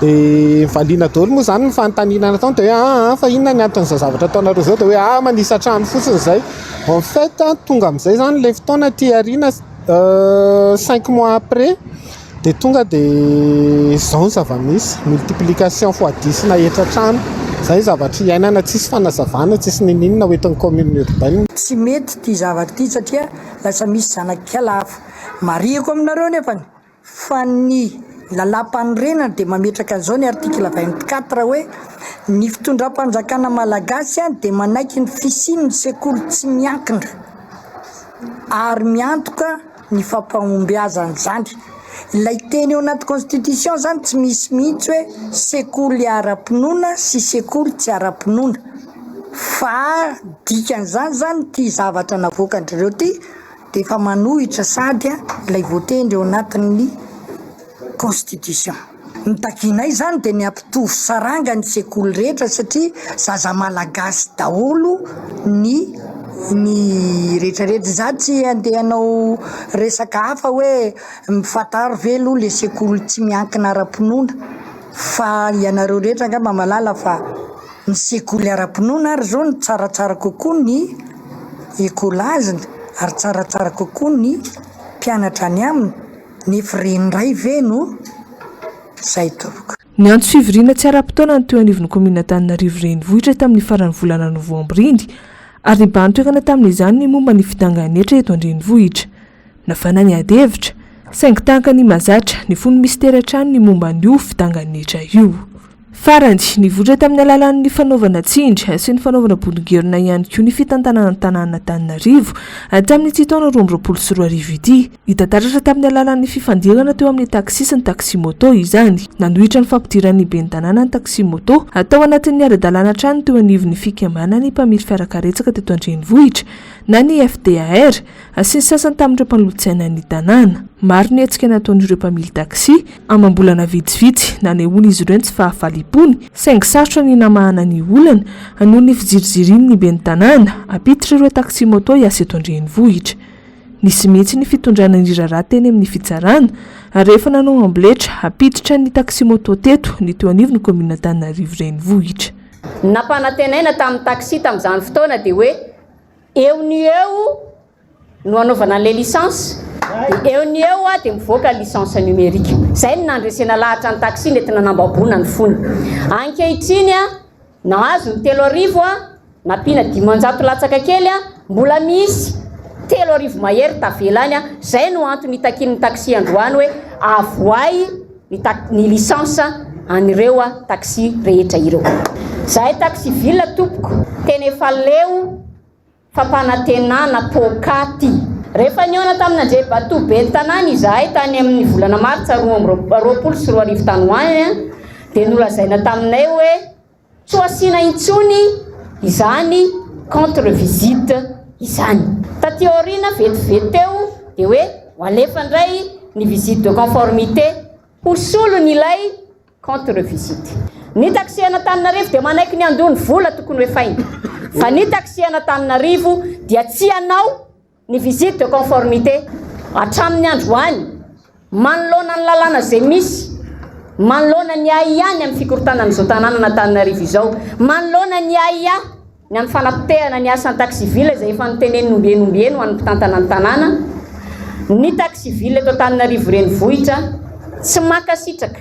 dia valiana daholo moa zany ny fanontaniana natao dia hoe fa inona ny anton'izay zavatra ataonareo zao dia hoe manisa trano fotsiny zay en fait tonga amin'izay zany le fotoana ty ariana 5 mois après dia tonga dia zao ny zava-misy multiplication fois 10 na etra trano zay zavatra iainana tsisy fanazavana tsisy ninina hoentin'ny commune urbaine tsy mety ty zavatra ty satria lasa misy zanakialavo mariako aminareo nefany fa ny lalam-panorenana dia mametraka an'izao ny article 24 hoe ny fitondram-panjakana malagasy dia manaiky ny fisiany sekoly tsy miankina ary miantoka ny fampahombiazany zany ilay teny eo anaty constitution zany tsy misy mihitsy hoe sekoly ara-pinoana sy sekoly tsy ara-pinoana fa dikan'izany zany ty zavatra navoakandreo ty dia efa manohitra sady ilay voatendry eo anatin'ny constitution ny takinay zany dia ny ampitovy saranga ny sekoly rehetra satria zaza malagasy daholo ny rehetrarehetra za tsy andehanao resaka hafa hoe mifantaro velo le sekoly tsy miankina ara-pinoana fa ianareo rehetra angamba malala fa ny sekoly ara-pinoana ary zao ny tsaratsara kokoa ny ekolazina ary tsaratsara kokoa ny mpianatra any aminy nefa renindray ve no zay topoka ny antso fivoriana tsy ara-potoana ny teo anivon'ny commune Antananarivo renivohitra tamin'ny faran'ny volana novambra iny ary nibanitoekana tamin'izany ny momba ny fidanganetra eto an-drenivohitra nafana ny adevitra saingy tahaka ny mazatra ny fony mistera trano ny momba an'io fidanganetra io farany nivoatra tamin'ny alalan'ny fanaovana tsindry sy ny fanaovana bolongerona ihany koa ny fitantanana tanàna Antananarivo tamin'ny tsy taona 2024 ity hitataratra tamin'ny alalan'ny fifandirana teo amin'ny taxi sy ny taxi moto izany nanohitra ny fampidiran'ny ben'ny tanàna ny taxi moto atao anatin'ny ara-dalàna trano teo anivon'ny fikambanana ny mpamily fiarakaretsaka teto an-drenivohitra na ny FDAR sy ny sasany tamin'ireo mpanolotsaina ny tanàna maro ny hetsika nataon'ireo mpamily taxi amam-bolana vitsivitsy nanehoany izy ireo tsy fahavalipony saingy sarotra ny namahana ny olana noho ny fijiriziriny ny ben'ny tanàna apititra ireo taxi moto hiasa eto an-drenivohitra nisy mihitsy ny fitondrana ny rarà teny amin'ny fitsarana rehefa nanao ambletra apititra ny taxi moto teto ny teo anivon'ny commune Antananarivo renivohitra nampanantenaina tamin'ny taxi tamin'izany fotoana dia hoe eo ny eo no anaovana an'ilay licence dia eo ny eo dia mivoaka licence numérique zay ny nandresena lahatra ny taxi nentina nambabona ny fony ankehitriny nahazo ny 3 arivo nampina 500 latsaka kely mbola misy 3 arivo mahery tavelany zay no antony takin'ny taxi androany hoe avoay ny licence an'ireo taxi rehetra ireo zahay taxi ville tompoko teny efa leo fampanantenana pokaty rehefa niona tamin'ny Andriabato be tanàna izahay tany amin'ny volana martsa 2024 tany hoany dia nolazaina taminay hoe tsy asiana intsony izany contre visite izany taty aoriana vetivety teo dia hoe ho alefa indray ny visite de conformité ho solony ilay contre visite. Ny taxi Antananarivo dia manaiky ny andony vola tokony hoe faina. Fa ny taxi Antananarivo dia tsy anao ny visite de conformité hatramin'ny androany manoloana ny lalàna izay misy, manoloana ny AIA ny amin'ny fikorotana n'izao tanàna Antananarivo izao, manoloana ny AIA ny amin'ny fanapotehana ny asan'ny taxi ville izay efa nitenen'nombieno ho an'ny mpitantana ny tanàna. Ny taxi ville eto Antananarivo renivohitra tsy makasitraka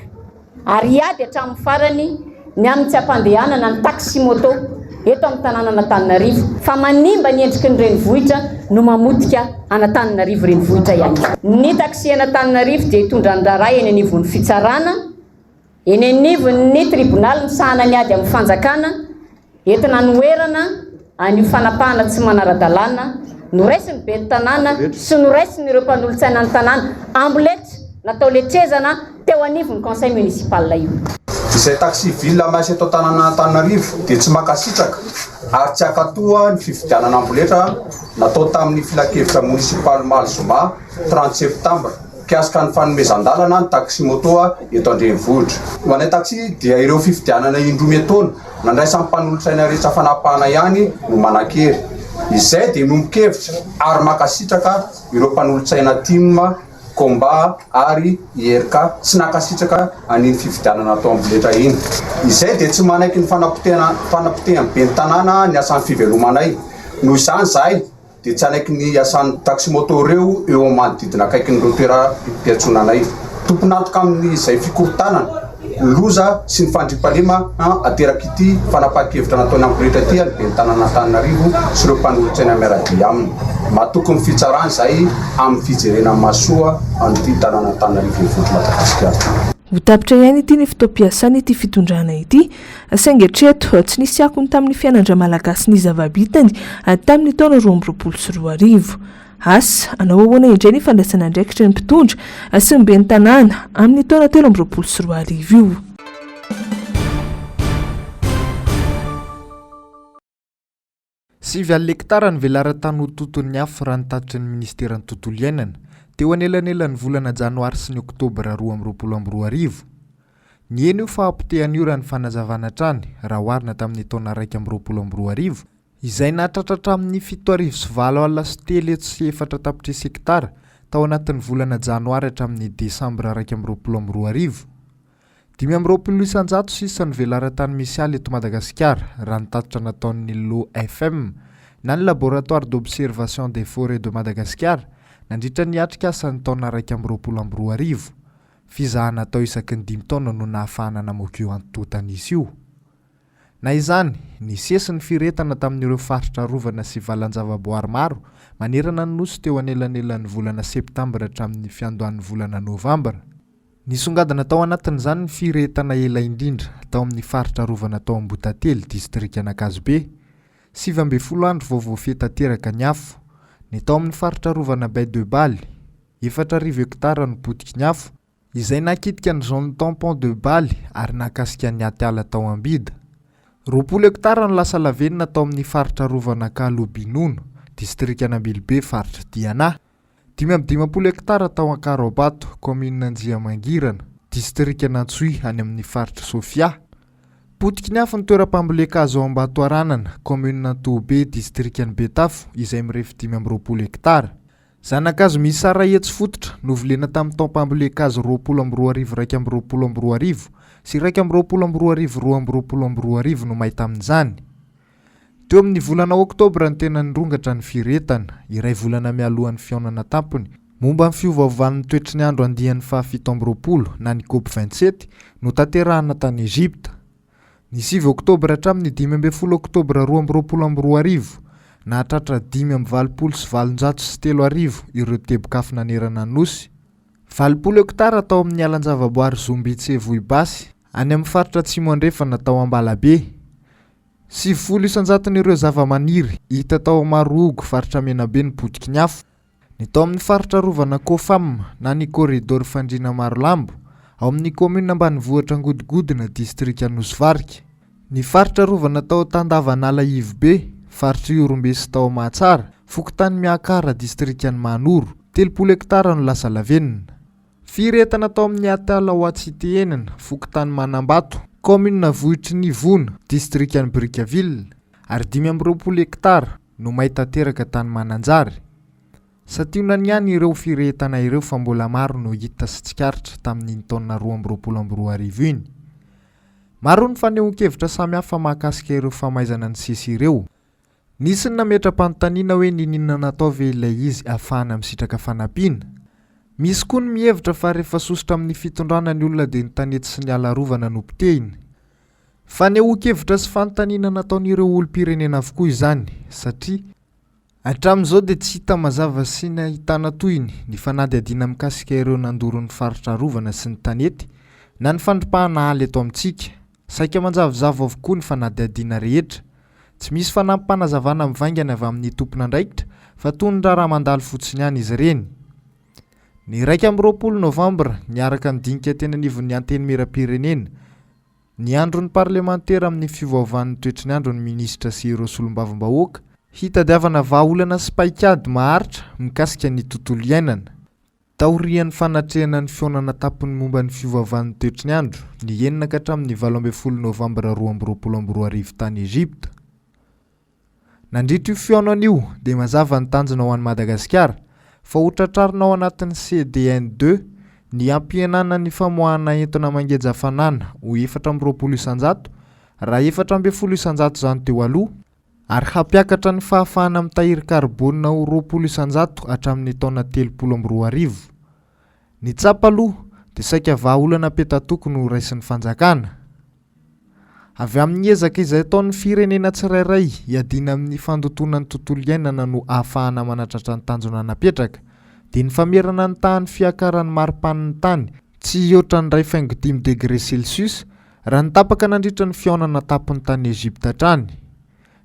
ary ady hatramin'ny farany ny amin'ny tsy ampandehanana ny taxi moto eto amin'ny tanàna Antananarivo fa manimba ny endriky ny renivohitra no mamotika Antananarivo renivohitra ihany. Ny taxi Antananarivo dia hitondra ny raray eny anivon'ny fitsarana, eny anivon'ny tribunal misahana ny ady amin'ny fanjakana, entina noerana anio fanapahana tsy manara-dalàna, noraisiny be ny tanàna sy noraisiny ireo mpanolontsaina ny tanàna amboletra natao letrezana teo anivon'ny conseil municipal io. Izay taxi ville maisy eto tanàna Antananarivo dia tsy makasitraka ary tsy akatoa ny fifidianana amboletra natao tamin'ny filakevitra municipal Malzoma 30 septambra kiasika ny fanomezan-dalana ny taxi moto eto an-drenivohitra. Ho anay taxi dia ireo fifidianana indroa metaona nandraisan'ny mpanolotsaina rehetra fanapahana ihany no manan-kery. Izay dia nombonkevitra ary makasitraka ireo mpanolotsaina TIM, Combat ary IRK tsy nakasitraka an'iny fifidianana atao amboletra iny. Izay dia tsy manaiky ny fanapotehany be ny tanàna ny asan'ny fivelomanay. Noho izany zahay dia tsy anaiky ny asan'ny taxi moto ireo eo amin'ny manodidina akaiky ny toeram-piantsonanay. Tompony antoka amin'izay fikorontanana loza sy ny fandriam-palema ateraky ity fanapahan-kevitra nataony amboletra ty any be ny tanàna Antananarivo sy ireo mpanolotsaina miaradia aminy. Matoky ny fitsarany izay amin'ny fijerena masoa an'ity tanàna Antananarivo renivohitra Madagasikara. Ho tapitra ihany ity ny fotoam-piasana ity fitondrana ity, saingy hatreto tsy nisy akony tamin'ny fianatra malagasy ny zava-bitany tamin'ny taona 2024. Asa anao ahoana indray ny fandraisana andraikitra ny mpitondra sy ny ben'ny tanàna amin'ny taona 2024 io. Sivy hektara ny velara-tany ho toton'ny afo raha nitatitry ny ministeran'ny tontolo iainana teo anelanelan'ny volana janoary sy ny oktobra 2024. Ny eny io fahampitehan'io raha ny fanazavana trany raha oharina tamin'ny taona 2024 izay nahatratra amin'ny 7,9 hektara tao anatin'ny volana janoary hatramin'ny desambra 2024. 520 sisa ny velara-tany misy aly eto Madagasikara raha nitatitra nataon'ny l'OFM na ny laboratoire d'observation des forêts de Madagascar nandritra ny atrika asan'ny taona 2024. Fizahana tao isaky ny 5 taona no nahafahana namoaka io antotan'izy io. Na izany, nisesy ny firetana tamin'ireo faritra rovana sy valan-javaboary maro manerana ny nosy teo anelanelan'ny volana septambra hatramin'ny fiandohan'ny volana novambra. Nisongadina tao anatin'izany ny firetana ela indrindra tao amin'ny faritra rovana tao Ambotately, distrika Anakazobe. 20 andro vao voafehy tanteraka ny afo. Ny tao amin'ny faritra rovana Bay de Baly, 4 hektara no potiky ny afo, izay nakitika ny zone tampon de Baly ary nakasika ny atiala tao Ambida. 20 hektara no lasa lavenina tao amin'ny faritra rovana Kalobinono, distrika Anambilobe, faritra Diana. 50 hektara tao Ankarobato, commune Anjiamangirana, distrika Nantsui any amin'ny faritra Sofia. Potiky ny afo ny toeram-pamboleka azo Ambatoaranana, commune Nantobe, distrika Betafo, izay mirefy 20 hektara. Zanakazo misy sara hetsy fototra novolena tamin'ny taom-pamboleka azo 20,220 sy 20,220 no mahita amin'izany. Teo amin'ny volana oktobra ny tena nirongatra ny firetana, iray volana mialohan'ny fiaonana tampony, momba ny fiovaovan'ny toetry ny andro andihan'ny faha-17 na ny COP27 no tanterahana tany Egypta. Ny 7 oktobra hatramin'ny 15 oktobra 2024 nahatratra 5,valopolo ireo teboka nanerana ny nosy. 20 hektara tao amin'ny alan-javaboary Zombitse Vohibasy, any amin'ny faritra Atsimo Andrefana tao Ambalabe. 70 ireo zava-maniry hita tao Marogo, faritra Menabe ny potiky ny afo. Ny tao amin'ny faritra rovana Kofam na ny corridor fandrina Marolambo, ao amin'ny commune ambanivohitra Angodigodina, distrika Nosvarika. Ny faritra rovana tao Tandavanala Ivobe, faritra Iorombesy tao Mahatsara, Fokontany Miakara, distrika Manoro, 30 hektara no lasa lavenina. Firetana tao amin'ny Atala ho Atsitenana, Fokotany Manambato, commune Vohitry Nivona, district an'i Brickaville, ary 520 hektara no mahita teraka tany Mananjary. Sationany ihany ireo firetana ireo fa mbola maro no hita sy tsikaritra tamin'ny taona 2022 iny. Maro ny fanehoan-kevitra samihafa mahakasika ireo famaizana ny sisy ireo. Nisy ny nametra-panontaniana hoe ninona natao ve ilay izy ahafahana misitraka fanampiana. Misy koa ny mihevitra fa rehefa sosotra amin'ny fitondrana ny olona dia ny tanety sy ny alarovana no potehiny. Fanehoan-kevitra sy fanontaniana nataon'ireo olom-pirenena avokoa izany, satria hatramin'izao dia tsy hita mazava sy ny ahitana toyiny ny fanadihadiana mikasika ireo nandoro ny faritra arovana sy ny tanety na ny fandripahana haly eto amintsika. Saika manjavozavo avokoa ny fanadihadiana rehetra. Tsy misy fanampim-panazavana mivaingana avy amin'ny tompon'andraikitra fa toy ny raha mandalo fotsiny ihany izy ireny. Ny 20 Novambra niaraka nidinika teny anivon'ny anteny miram-pirenena ny andron'ny parlemantera amin'ny fiovaovan'ny toetriny andro ny minisitra sy ireo solombavam-bahoaka hitadiavana vahaolana sy paikady maharitra mikasika ny tontolo iainana. Taorian'ny fanatrehana ny fionana tapon'ny momba ny fiovaovan'ny toetriny andro ny 9 ka hatramin'ny 12 Novambra 2022 tany Egypta. Nandritra io fionana io dia mazava ny tanjona ho an'i Madagasikara fa hotratrarina ao anatin'ny CDN2 ny ampihenana ny famoahana entona mangeja hafanana ho 420 isanjato raha 420 isanjato zany teo aloha ary hampiakatra ny fahafahana mitahiry karbonina ho 20 isanjato hatramin'ny taona 2030. Ny tsapa aloha dia saika vahaolana petatoko no raisin'ny fanjakana. Avy amin'ny ezaka izay ataon'ny firenena tsirairay hiadina amin'ny fandotona ny tontolo iainana no ahafahana manatratra ny tanjona napetraka, dia ny famerana ny tahan'ny fiakaran'ny maripanin'ny tany tsy hihoatra ny 2.5 degré Celsius raha ny tapaka nandritra ny fionana tapon'ny tany Egypta hatrany.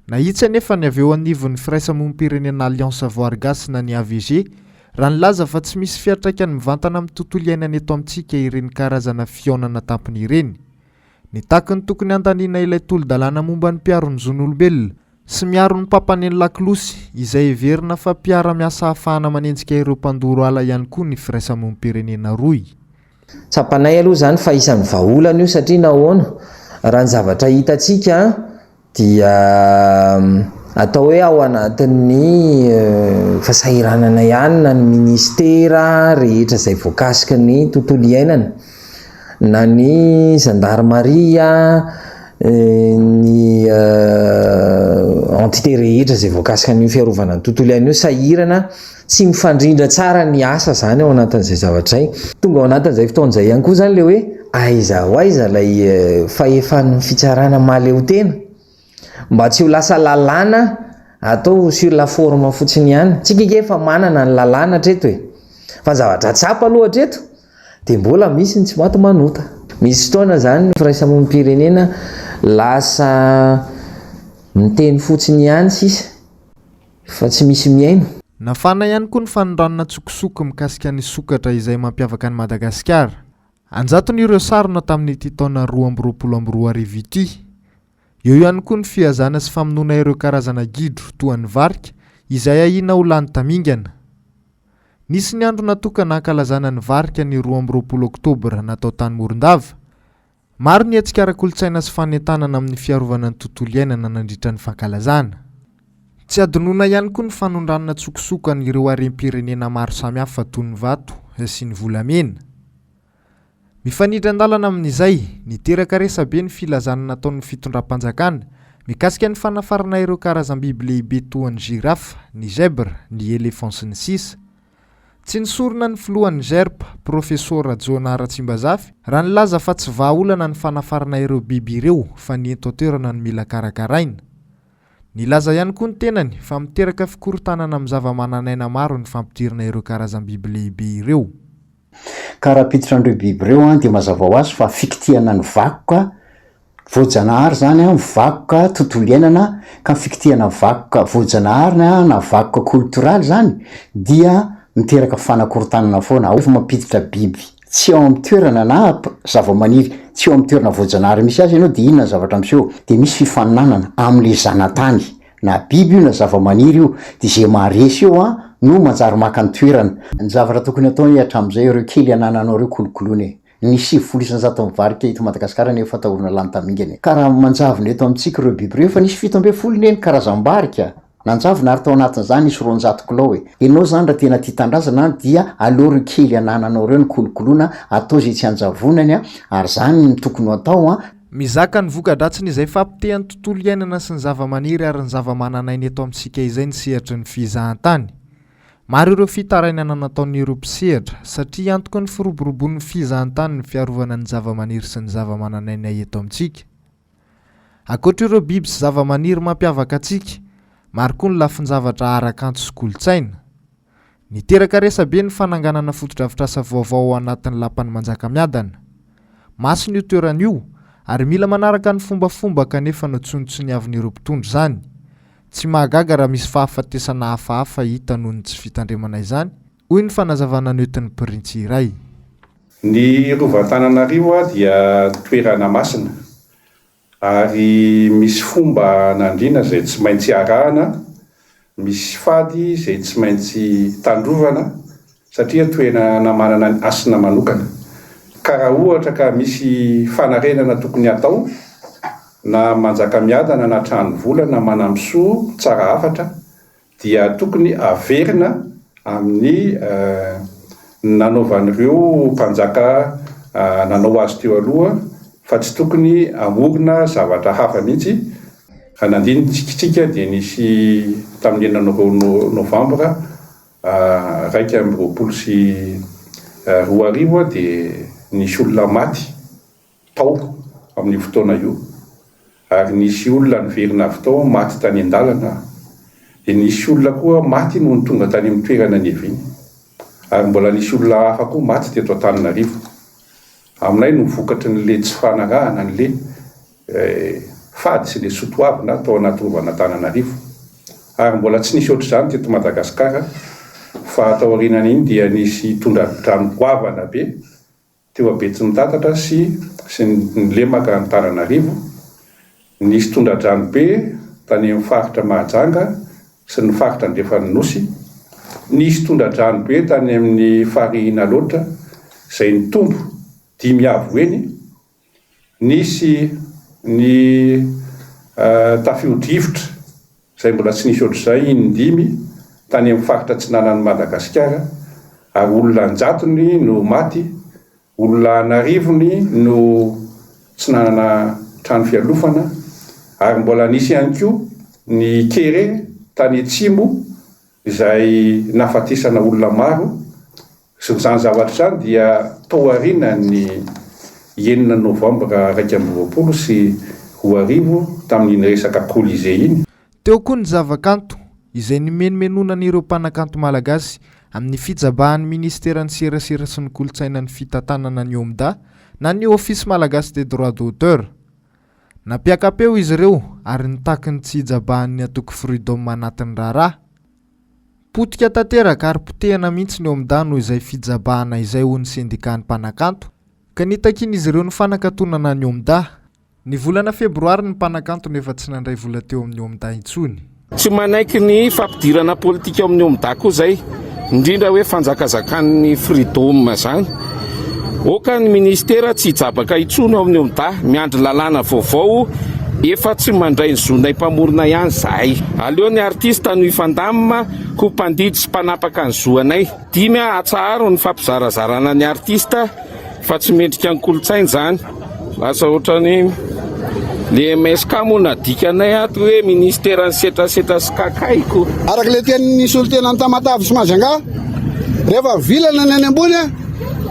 Nahitsy anefa ny avy eo anivon'ny firaisamonim-pirenena Alliance Voargasina ny AVG raha nilaza fa tsy misy fiatraikany mivantana amin'ny tontolo iainana eto amintsika ireny karazana fionana tampony ireny. Ny taky ny tokony andaniana ilay tolo-dalàna momba ny mpiaro ny zon'olombelona sy miaro ny papaneny lakolosy izay heverina fa mpiara-miasa ahafahana manenjika ireo mpandoro ala ihany koa ny firaisamonim-pirenena roy. Tsapanay aloha zany fa isan'ny vahaolana io satria nahoana raha ny zavatra hitantsika dia atao hoe ao anatin'ny fasahiranana ihany na ny ministera rehetra izay voakasika ny tontolo iainana na ny gendarmeria ny entité rehetra izay voakasika ny fiarovana ny tontolo iainana io sahirana tsy mifandrindra tsara ny asa zany ao anatin'izay zavatra izay. Tonga ao anatin'izay fotoan'izay ihany koa zany le hoe aiza ho aiza ilay fahefan'ny fitsarana mahaleo tena mba tsy ho lasa lalàna atao sur la forme fotsiny ihany. Tsika efa manana ny lalàna hatreto e, fa zavatra tsapa aloha hatreto dia mbola misy ny tsy maty manota. Misy fotoana zany ny firaisamonim-pirenena lasa miteny fotsiny ihany sisa fa tsy misy miaino. Nafana ihany koa ny fanondranana tsokosoko mikasika ny sokatra izay mampiavaka ny Madagasikara. Anjaton'ireo sarona tamin'ity taona 2022 ity. Eo ihany koa ny fihazana sy famonoana ireo karazana gidro toa ny varika izay ahina ho lany tamingana. Nisy ny andro natokana hankalazana ny varika ny 12 Oktobra natao tany Morondava. Maro ny hetsika ara-kolontsaina sy fanentanana amin'ny fiarovana ny tontolo iainana nandritra ny fankalazana. Tsy adinoina ihany koa ny fanondranana tsokosoko an'ireo harem-pirenena maro samihafa toy ny vato sy ny volamena. Mifanidra andalana amin'izay niteraka resabe ny filazana nataon'ny fitondram-panjakana mikasika ny fanafarana ireo karazam-biby lehibe toa ny girafa, ny zebra, ny éléphant sy ny sisa. Tsy nisorona ny filohan'ny Gerpa, Profesora Jona Ratsimbazafy, raha nilaza fa tsy vahaolana ny fanafarana ireo biby ireo fa ny ento-toerana ny mila karakaraina. Nilaza ihany koa ny tenany fa miteraka fikorotanana amin'ny zava-mananaina maro ny fampidirana ireo karazam-biby lehibe ireo. Karapititra an'ireo biby ireo dia mazava ho azy fa fikitiana ny vakoka voajanahary zany mivakoka tontolo iainana ka fikitiana vakoka voajanahary na vakoka kulturaly zany dia miteraka fanakorotanana foana. Ao mampiditra biby tsy ao amin'ny toerana na zava-maniry tsy ao amin'ny toerana voajanahary misy azy ianao dia inona zavatra miseho dia misy fifaninanana amin'le zanatany na biby io na zava-maniry io dia zay maharesy io no manjary maka ny toerana ny zavatra tokony atao hatram'izay ireo kely anananao reo kolokoloany ny 7 mivarika eto Madagasikara ny fatahorana lany tamingany ka raha manjavona eto amintsika ireo biby reo fa nisy 7 neny karazam-barika nanjavona ary tao anatin'izany nisy 200 kilao ianao zany raha tena tia tandrazana dia aleo reo kely anananao reo ny kolokoloana atao zay tsy anjavonany ary zany ny tokony atao mizaka ny voka-dratsiny izay fampitehan'ny tontolo iainana sy ny zava-maniry ary ny zava-mananainy eto amintsika izay ny sehatry ny fizahan-tany. Maro ireo fitarainana nataon'ny Europisehatra satria antoka ny firoborobon'ny fizahan-tany ny fiarovana ny zava-maniry sy ny zava-mananaina eto amintsika. Ankoatra ireo biby sy zava-maniry mampiavaka antsika, maro koa ny lafin-javatra ara-kanto sy kolontsaina. Niteraka resabe ny fananganana foto-drafitrasa vaovao ao anatin'ny lapan'ny Manjakamiadana. Masina io toeran'io ary mila manaraka ny fombafomba kanefa notsontsony avin'ireo mpitondro zany. Tsy mahagaga raha misy fahafatesana hafahafa hita noho ny tsy fitandremana izany, hoy ny fanazavana noentin'ny printsy iray. Ny Rovantananarivo dia toerana masina ary misy fomba nandrina izay tsy maintsy arahana, misy fady izay tsy maintsy tandrovana satria toerana manana ny asina manokana. Ka raha ohatra ka misy fanarenana tokony atao na Manjakamiadana na trano vola na manamsoa tsara hafatra dia tokony averina amin'ny nanaovan'ireo mpanjaka nanao azy teo aloha fa tsy tokony amorona zavatra hafa mihitsy. Nandinitsikintsika dia nisy tamin'ny 9 Novambra 2022 dia nisy olona maty tao amin'ny fotoana io ary nisy olona niverina avy tao maty tany an-dalana dia nisy olona koa maty noho ny tonga tany amin'ny toerana neviny ary mbola nisy olona hafa koa maty teto Antananarivo. Aminay no vokatry n'le tsy fanarahana n'le fady sy le sotoavina tao anaty Rovana Antananarivo ary mbola tsy nisy ohatr'izany teto Madagasikara fa tao aorianany iny dia nisy tondra-drano goavana be teo Betsimitantatra sy ny lemaka Antananarivo. Nisy tondra-drano be tany amin'ny faritra Mahajanga sy ny faritra Andrefanosy. Nisy tondra-drano be tany amin'ny Farihina loatra izay ny tombo 5 avo eny. Nisy ny Tafiodrivotra izay mbola tsy nisy ohatr'izay iny 5 tany amin'ny faritra Atsinanan'ny Madagasikara ary olona 100 no maty. Olona 10 no tsy nanana trano fialofana ary mbola nisy ihany koa ny Kere tany Atsimo izay nafatesana olona maro. Izany zavatra izany dia tao aoriana ny 9 Novambra 2022 tamin'iny resaka Colisée iny. Teo koa ny zavakanto izay nimenomenonan'ireo mpanakanto malagasy amin'ny fijabahan'ny ministeran'ny serasera sy ny kolontsaina ny fitantanana ny OMDA na ny ofisy malagasy des droits d'auteur. Nampiakapeo izy ireo ary nitaky ny tsy hijabahan'ny atoko freedom manatin'ny raharaha. Potika tanteraka ary potehana mihitsy ny OMDA noho izay fijabahana izay ho ny syndicat ny mpanakanto ka nitakin'izy ireo ny fanakatonana ny OMDA. Ny volana febroary ny mpanakanto nefa tsy nandray vola teo amin'ny OMDA intsony. Tsy manaiky ny fampidirana politika amin'ny OMDA koa zay, indrindra hoe fanjakazakan'ny freedom zany. Oka ny ministera tsy hijabaka intsony amin'ny OMDA, miandry lalàna vaovao efa tsy mandray ny zonay mpamorona ihany zahay. Aleo ny artista no ifandamina ko mpandidy sy mpanapaka ny zoanay. 5 atsaharo ny fampizarazarana ny artista fa tsy mendrika ny kolontsaina zany. Lasa ohatrany le MSK moa nadikanay ato hoe ministeran'ny setrasetra sy kakaiko. Araka le tenin'ny solotena ny Tamatavy sy Majanga, rehefa vilana ny any ambony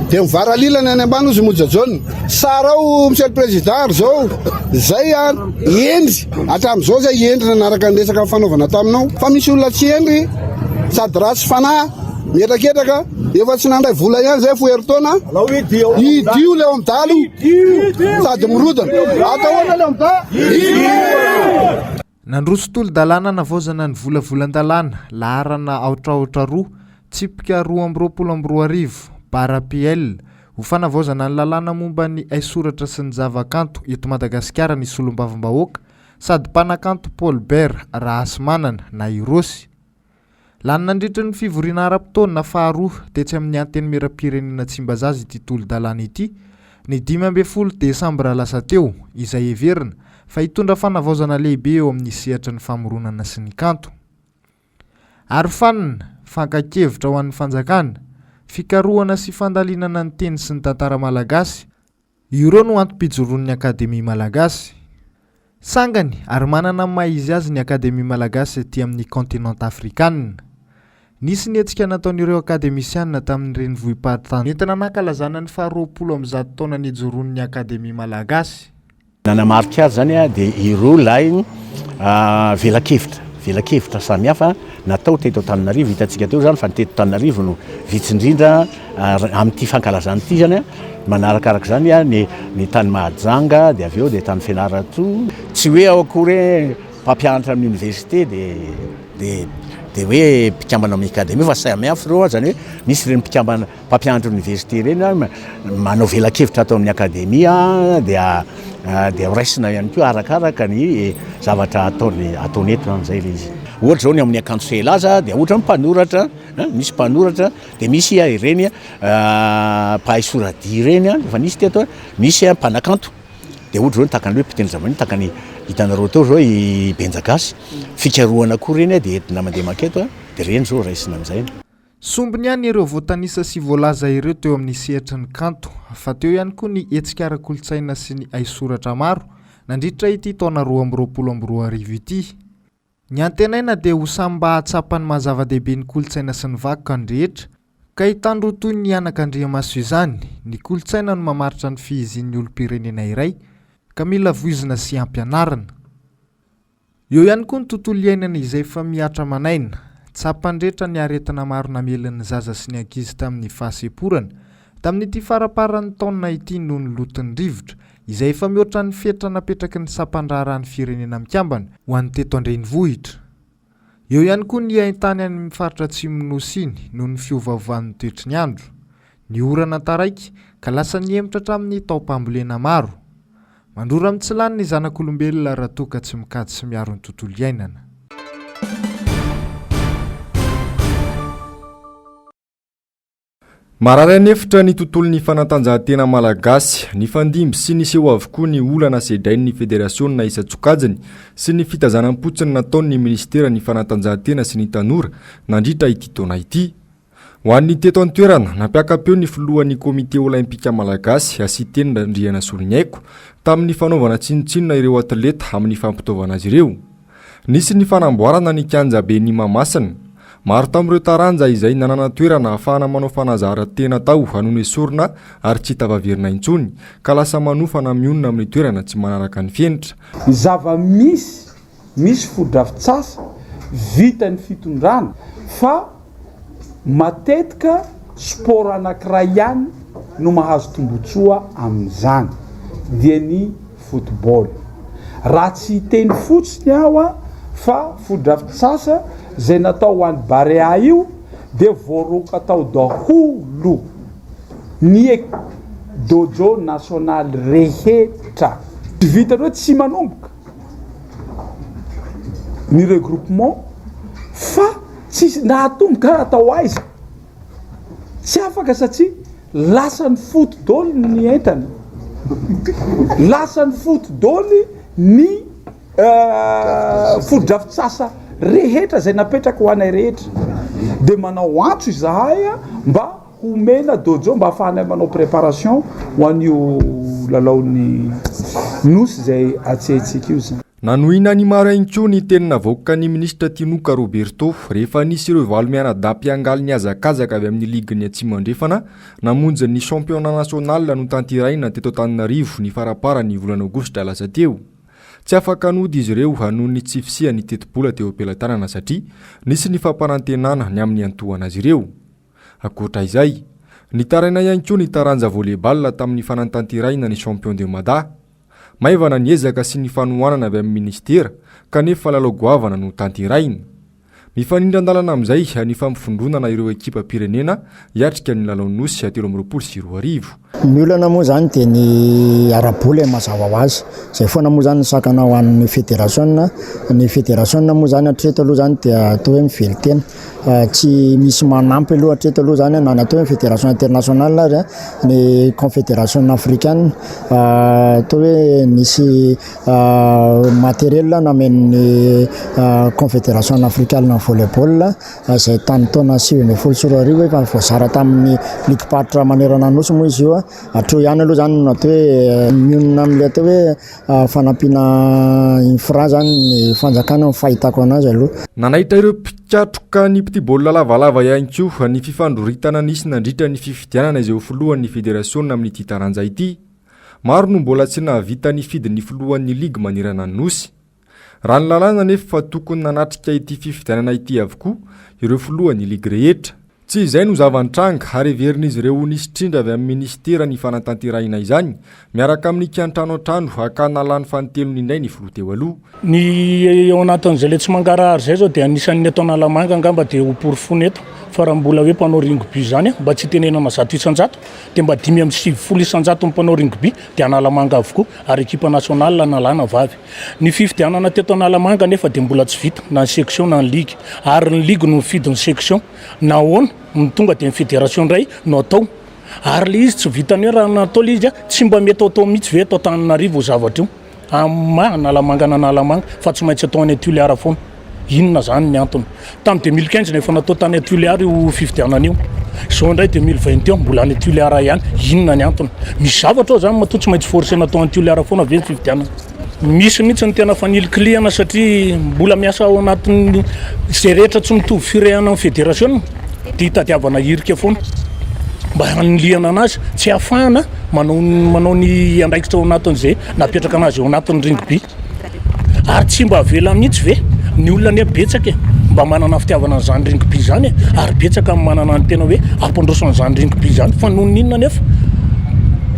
dia mivara lilana any ambany izy mojajaona. Sarao monsieur le président zao zay endry hatramin'izao zay endry nanaraka ny resaka fanaovana taminao fa misy olona tsy endry sady ratsy fanahy mieraketraka efa tsy nandray vola ihany zay fo heritaona idio le OMDA sady mirodana ataona le OMDA. Nandroso tolo-dalàna navaozana ny volavolan-dalàna laharana aotraotra 2 tsipika 222 bara PL ho fanavaozana ny lalàna momba ny aisoratra sy ny zavakanto eto Madagasikara ny solombavim-bahoaka sady mpanakanto Paul Bert Rahasimanana na Irosy. Lany nandritry ny fivoriana ara-potoana faharoa tetsy amin'ny anteny miram-pirenena Tsimbazaza ity tolo-dalàna ity ny 15 Desambra lasa teo izay heverina fa hitondra fanavaozana lehibe eo amin'ny sehatra ny famoronana sy ny kanto. Ary fanina fankakevitra ho an'ny fanjakana, fikarohana sy fandalinana ny teny sy ny tantara malagasy, ireo no antom-pijoroan'ny Akademia Malagasy. Sangany ary manana maha-izy azy ny Akademia Malagasy aty amin'ny continent afrikanina. Nisy ny hetsika nataon'ireo akademisianina tamin'ny renivohim-paritany entina nankalazana ny 20 taona nijoroan'ny Akademia Malagasy. Nanamarika azy zany dia ireo lay velakevitra samihafa natao teto Antananarivo. Hitantsika teo zany fa ny teto Antananarivo no vitsindrindra amin'ity fankalazana ity zany manarakaraka zany ny tany Mahajanga dia avy eo dia tany Fianarantsoa. Tsy hoe ao akory mpampianatra amin'ny université dia hoe mpikambana amin'ny akademia fa samihafa ireo zany hoe misy ireny mpampianatra université ireny manao velakevitra atao amin'ny akademia dia raisina ihany koa arakaraka ny zavatra ataony eto amin'izay ilay izy. Ohatra zao ny amin'ny akanjo selaza dia ohatra mpanoratra, misy mpanoratra dia misy ireny mpahay soradia ireny fa nisy teto misy mpanakanto dia ohatra zao takan'ilay mpitendry zavatra takany hitanareo teo zao i Benjagasy fikarohana koa ireny dia entina mandeha maketo dia ireny zao raisina amin'izay. Sombiny ihany ireo voatanisa sy voalaza ireo teo amin'ny sehatra ny kanto, fa teo ihany koa ny hetsika ara-kolotsaina sy ny haisoratra maro nandritra ity taona 2022 ity. Ny antenaina dia ho samy mba hahatsapany mazava-dehibe ny kolotsaina sy ny vakoka ny rehetra, ka hitandro toy ny Anak'Andriamaso izany, ny kolotsaina no mamaritra ny fihizian'ny olom-pirenena iray ka mila voizina sy ampianarana. Eo ihany koa ny tontolo iainana izay efa miatra manaina. Tsapandretra ny aretina maro namelan'ny zaza sy ny ankizy tamin'ny fahaseporana tamin'ity faraparan'ny taona ity noho ny loton'ny rivotra izay efa mihoatra ny fetra napetraky ny sapandraran'ny firenena mikambana ho an'ny teto an-drenivohitra. Eo ihany koa ny ahitany any faritra Atsimo-Nosy iny noho ny fiovaovan'ny toetry ny andro. Ny orana taraiky ka lasa niemitra hatramin'ny taopambolena maro. Mandrora amin'ny tsy lany ny zanak'olombelona raha toa ka tsy mikady sy miaro ny tontolo iainana. Marary anefitra ny tontolon'ny fanatanjahantena malagasy, ny fandimby sy ny seho avokoa ny olana sedrain'ny federasiona isa-tsokajiny sy ny fitazanam-potsiny nataon'ny ministera ny fanatanjahantena sy ny tanora nandritra ity taona ity. Ho an'ny teto an-toerana nampiakapeo ny filohan'ny komite olimpika malagasy Asiteny Andriana Solonyaiko tamin'ny fanaovana tsinotsinona ireo atleta amin'ny fampitaovana azy ireo. Nisy ny fanamboarana ny kianja be ny Mamasina. Maro tamin'ireo taranja izay nanana toerana ahafahana manao fanazaran-tena tao hanony esorina ary tsy tavaverina intsony ka lasa manofana mionona amin'ny toerana tsy manaraka ny fienitra. Misy fodrafitsasa vita ny fitondrana fa matetika sport anankiray ihany no mahazo tombotsoa amin'izany dia ny football. Raha tsy teny fotsiny aho fa fodrafitsasa zay natao ho an'ny Barea io dia voaroka atao daholo ny dojo national rehetra. Vitanao tsy manomboka ny regroupement fa tsy nahatomboka atao aiza. Tsy afaka satria lasa ny football ny entana. Lasa ny football ny fodrafitsasa rehetra zay napetraka ho anay rehetra. Dia manao antso izahay mba homena dojo mba ahafahanay manao préparation ho an'io lalaon'ny nosy zay atsehitsika io zany. Nanohina ny marainko ny tenina voaka ny ministra Tinoka Roberto rehefa nisy ireo valomiana dapy angaly ny azakazaka avy amin'ny ligy Atsimo andrefana namonjy ny championnat national no tanteraina teto Antananarivo ny farapara ny volana aogositra lasa teo. Tsy afaka nody izy ireo hanony tsy fisiany tetibola teo am-pelantanana satria nisy ny fampanantenana ny amin'ny antohana azy ireo. Akoatra izay, nitaraina ihany koa ny taranja volleyball tamin'ny fanantanteraina ny champion de Mada. Maivana ny ezaka sy ny fanohanana avy amin'ny ministera kanefa lalao goavana no tanteraina. Mifanindran-dalana amin'izay ny fampifondronana ireo ekipa pirenena hiatrika ny lalao nosy 2024. Ny olana moa zany dia ny arabola mazava ho azy zay foana moa zany sakana ho an'ny fédération moa zany hatreto aloha zany dia atao hoe mively tena tsy misy manampy aloha hatreto aloha zany na atao hoe fédération internationale ary ny confédération africaine atao hoe nisy matériel namen'ny confédération africaine na volleyball zay tany taona 2014 efa voazara tamin'ny ligue patra manerana nosy moa izy io atro ihany aloha zany natao hoe mionna amin'le atao hoe fanampiana infra zany ny fanjakana fahitako anazy aloha. Nanaitra ireo mpikatroka ny petit baolina lavalava ihany koa ny fifandroritana nisy nandritra ny fifidianana izay ho filohan'ny fédération amin'ity taranja ity. Maro no mbola tsy nahavita ny fidin'ny filohan'ny ligue manerana nosy. Raha ny lalàna nefa fa tokony nanatrika ity fifidianana ity avokoa ireo filohan'ny ligue rehetra. Tsy izay no zavan-tranga ary heverin'izy ireo nisy trindra avy amin'ny ministera ny fanatanterahina izany miaraka amin'ny kiantrano an-trano hakana lany fantelony indray ny filoha teo aloha. Ny ao anatin'izay le tsy mangarahary zay zao dia anisan'ny eto Analamanga angamba dia ho porofony eto fa raha mbola hoe mpanao rugby zany mba tsy tenenana 100 isan-jato dia mba 570 isan-jato mpanao rugby dia Analamanga avokoa ary ekipa nasional nalana vavy. Ny fifidianana teto Analamanga nefa dia mbola tsy vita na ny section na ny ligue ary ny ligue no fidin'ny section na hoana ny tonga dia ny fédération ray no atao ary le izy tsy vitany hoe raha natao le izy tsy mba mety atao mihitsy ve atao Antananarivo zavatra io Analamanga na Analamanga fa tsy maintsy atao any Tuléar foana. Inona zany ny antony tamin'ny 2015 nefa natao tany Tuléar io fifidianana io so ndray 2021 mbola any Tuléar ihany. Inona ny antony? Misy zavatra zany matoa tsy maintsy forcé natao any Tuléar foana ve ny fifidianana. Misy mihitsy ny tena fanilokiliana satria mbola miasa ao anatin'ny zay rehetra tsy mitovy firehana amin'ny fédération dia hitadiavana hirika foana mba haniliana anazy tsy hafahana manao ny andraikitra ao anatin'izay napetraka anazy ao anatin'ny rugby ary tsy mba avela mihitsy ve ny olona ny betsaka mba manana fitiavana an'izany rugby zany ary betsaka manana ny tena hoe ampandroso an'izany rugby zany fa noho ny inona nefa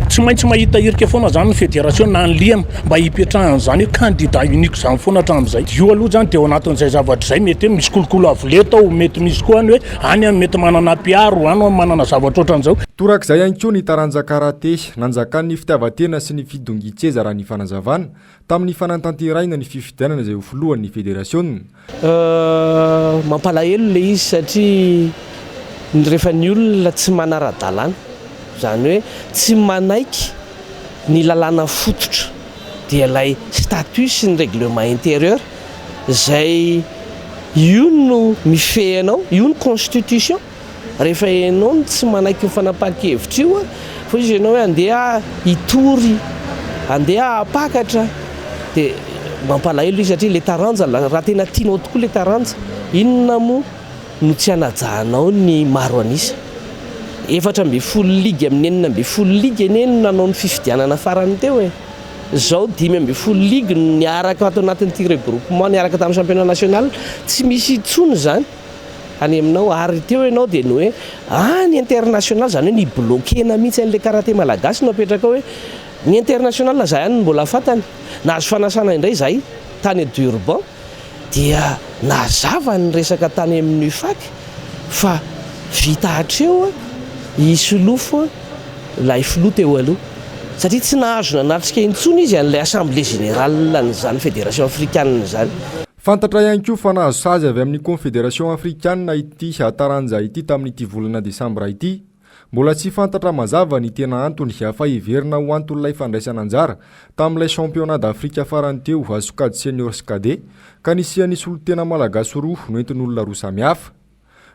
tsy maintsy mahita hirika foana zany ny fédération na niliana mba hipetrahana zany hoe candidat unique zany foana hatramin'izay. Io aloha zany dia ao anatin'izay zavatra zay mety hoe misy kolokolo avoleta ao mety misy koa ny hoe any mety manana piaro any manana zavatra ohatran'izao. Torak'izay ihany koa ny taranja karate nanjakan'ny fitiavatena sy ny fidongi-tseza raha ny fanazavana tamin'ny fanatanterahina ny fifidianana izay ho filohan'ny fédération. Mampalahelo le izy satria rehefa ny olona tsy manara-dalàna zany hoe tsy manaiky ny lalàna fototra dia ilay statut sy ny règlement intérieur zay io no mifehanao io ny constitution rehefa ianao tsy manaiky ny fanapahan-kevitra io fa izy ianao hoe andeha hitory andeha hapakatra dia mampalahelo izy satria le taranja raha tena tianao tokoa le taranja inona moa no tsy hanajahanao ny maro anisa 4 ligue amin'ny 9 ligue neny nanao ny fifidianana farany teo zao 5 ligue niaraka ato anatin'ity regroupement niaraka tamin'ny championnat national tsy misy itsony zany any aminao ary teo ianao dia ny hoe ny international zany hoe ny bloquena mihitsy an'le karaté malagasy no apetraka hoe ny international zay ihany mbola fatany nahazo fanasana indray zay tany Durban dia nazava ny resaka tany amin'ny UFAC fa vita hatreo isolofo la ifilo teo aloha satria tsy nahazo nanatrika intsony izy an'ilay assemblée générale n'izany fédération africaine zany. Fantatra ihany koa fa nahazo sazy avy amin'ny confédération africaine ity taranja ity tamin'ity volana desambra ity mbola tsy fantatra mazava ny tena antony hafa hiverina ho antolon'ilay fandraisana anjara tamin'ilay championnat d'Afrika farany teo azokady senior sy cadet ka nisian'ny solotena malagasy roa no entin'olona roa samihafa.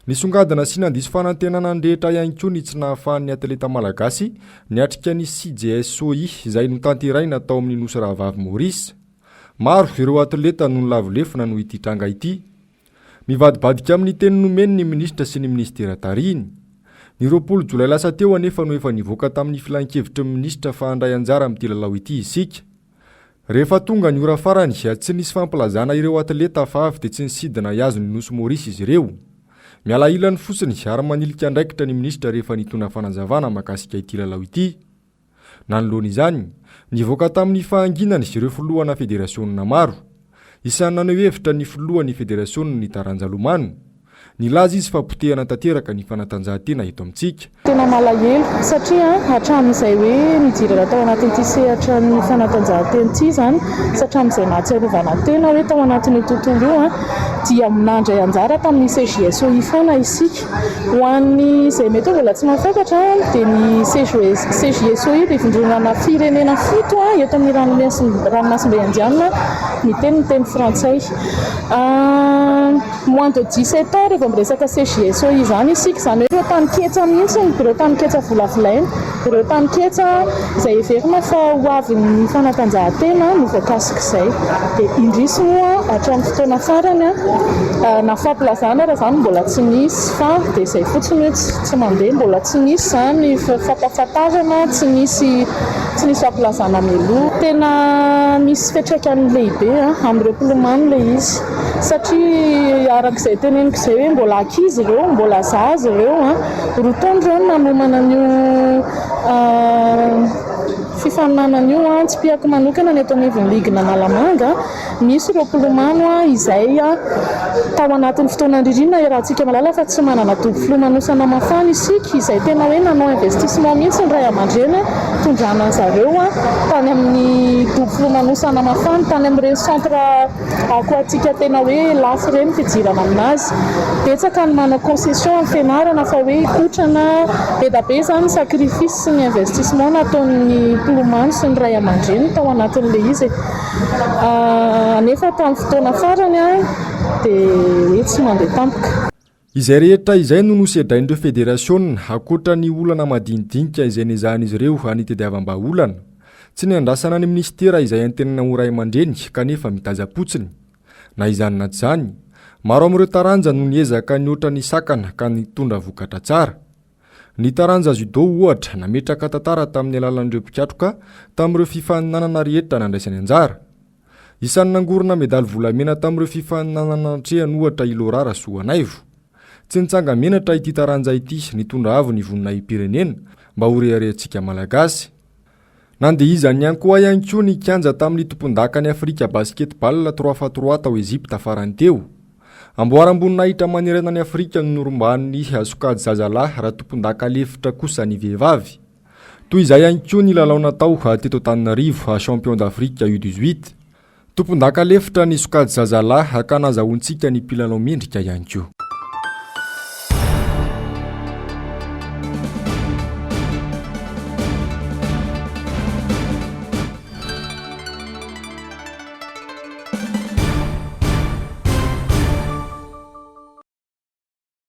Nisongadina sy nandiso fanantenana andrehitra ihany koa ny tsy nahafahan'ny atleta malagasy niatrika ny CJSOI izay no tanteraina tao amin'ny Nosy Rahavavy Maurice. Maro ireo atleta no lavolefona no ity tranga ity. Mivadibadika amin'ny teny nomeny ny ministra sy ny ministera tariny. Ny 20 Jolay lasa teo anefa no efa nivoaka tamin'ny filan-kevitry ny ministra fa handray anjara amin'ity lalao ity isika. Rehefa tonga ny ora farany tsy nisy fampilazana ireo atleta fa avy dia tsy nisidina iazo ny Nosy Maurice izy ireo. Miala ilany fotsiny ary manilika andraikitra ny ministra rehefa nitona fanazavana makasika ity lalao ity. Nanoloana izany, nivoaka tamin'ny fahanginana ireo filohana fédération maro. Isan'ny naneho hevitra ny filohan'ny fédération ny taranja lomano. Nilaza izy fa potehana tanteraka ny fanatanjahantena eto amintsika. Tena malahelo satria hatramin'izay hoe midirana tao anatin'ity sehatra ny fanatanjahantena ity zany satram'izay nahatsiarovana tena hoe tao anatin'ny tontolo io dia minandray anjara tamin'ny CJSOI foana isika. Ho an'ny izay mety mbola tsy mahafantatra dia ny CJSOI dia vindronana firenena fito eto amin'ny ranomasimbe indiana miteny teny frantsay. Moins de 17 ans rehefa miresaka CJSOI zany isika zany hoe ireo taniketsa mihitsy ireo taniketsa volavolaina ireo taniketsa izay everina fa ho avin'ny fanatanjahantena no voakasik'izay dia indrisy moa hatramin'ny fotoana farany na famplazana raha zany mbola tsy nisy fa dia izay fotsiny hoe tsy mandeha mbola tsy nisy zany fampahafantarana tsy nisy famplazana meloa. Tena misy fiantraikany lehibe amin'ireo mpilomano ilay izy satria arak'izay teneniko izay hoe mbola ankizy ireo mbola zaza ireo rotondo ireo nanomana an'io fifaninanan'io tsy piako manokana ny eto anivon'ny ligina Analamanga. Misy ireo mpilomano izay tao anatin'ny fotoana ririna iarahantsika malala fa tsy manana dobo filomanosana mafana isika izay tena hoe nanao investissement mihitsy ny ray aman-dreny tondrana an'zareo tany amin'ny dobo filomanosana mafana tany amin'ireny centre aquatique tena hoe lafo ireny fidirana aminazy. Betsaka ny mana concession amin'ny fianarana fa hoe ikotrana be da be zany sacrifice sy ny investissement nataon'ny mpilomano sy ny ray aman-dreny tao anatin'ilay izy. Nefa tamin'ny fotoana farany dia hoe tsy mandeha tampoka. Izay rehetra izay no nosedrain'ireo federasiona akoatra ny olana madinidinika izay nizahan'izy ireo hanitadiavam-baolana tsy ny andrasana ny ministera izay antenana ho ray aman-dreny kanefa mitaza-potsiny. Na izany na tsy izany, maro amin'ireo taranja no niezaka ny oatra ny sakana ka nitondra vokatra tsara. Ny taranja judo ohatra nametraka tantara tamin'ny alalan'ireo mpikatroka tamin'ireo fifaninanana rehetra nandraisany anjara. Isan'ny nangorona medaly volamena tamin'ireo fifaninanana trehany ohatra Ilorara Soanaivo. Tsy nitsanga menatra ity taranja ity nitondra avo ny vonina pirenena mba ho reharehantsika malagasy. Nandeha izany ihany koa ihany koa ny kianja tamin'ny tompon-dakany Afrika basketball 3x3 tao Ezipta farany teo. Amboaram-boninahitra manerana ny Afrika no noromban'ny sokady zazalahy raha tompon-daka lefitra kosa ny vehivavy. Toy izay ihany koa ny lalao natao teto Antananarivo champion d'Afrique U18. Tompon-daka lefitra ny sokady zazalahy ka nazahoantsika ny mpilalao mendrika ihany koa.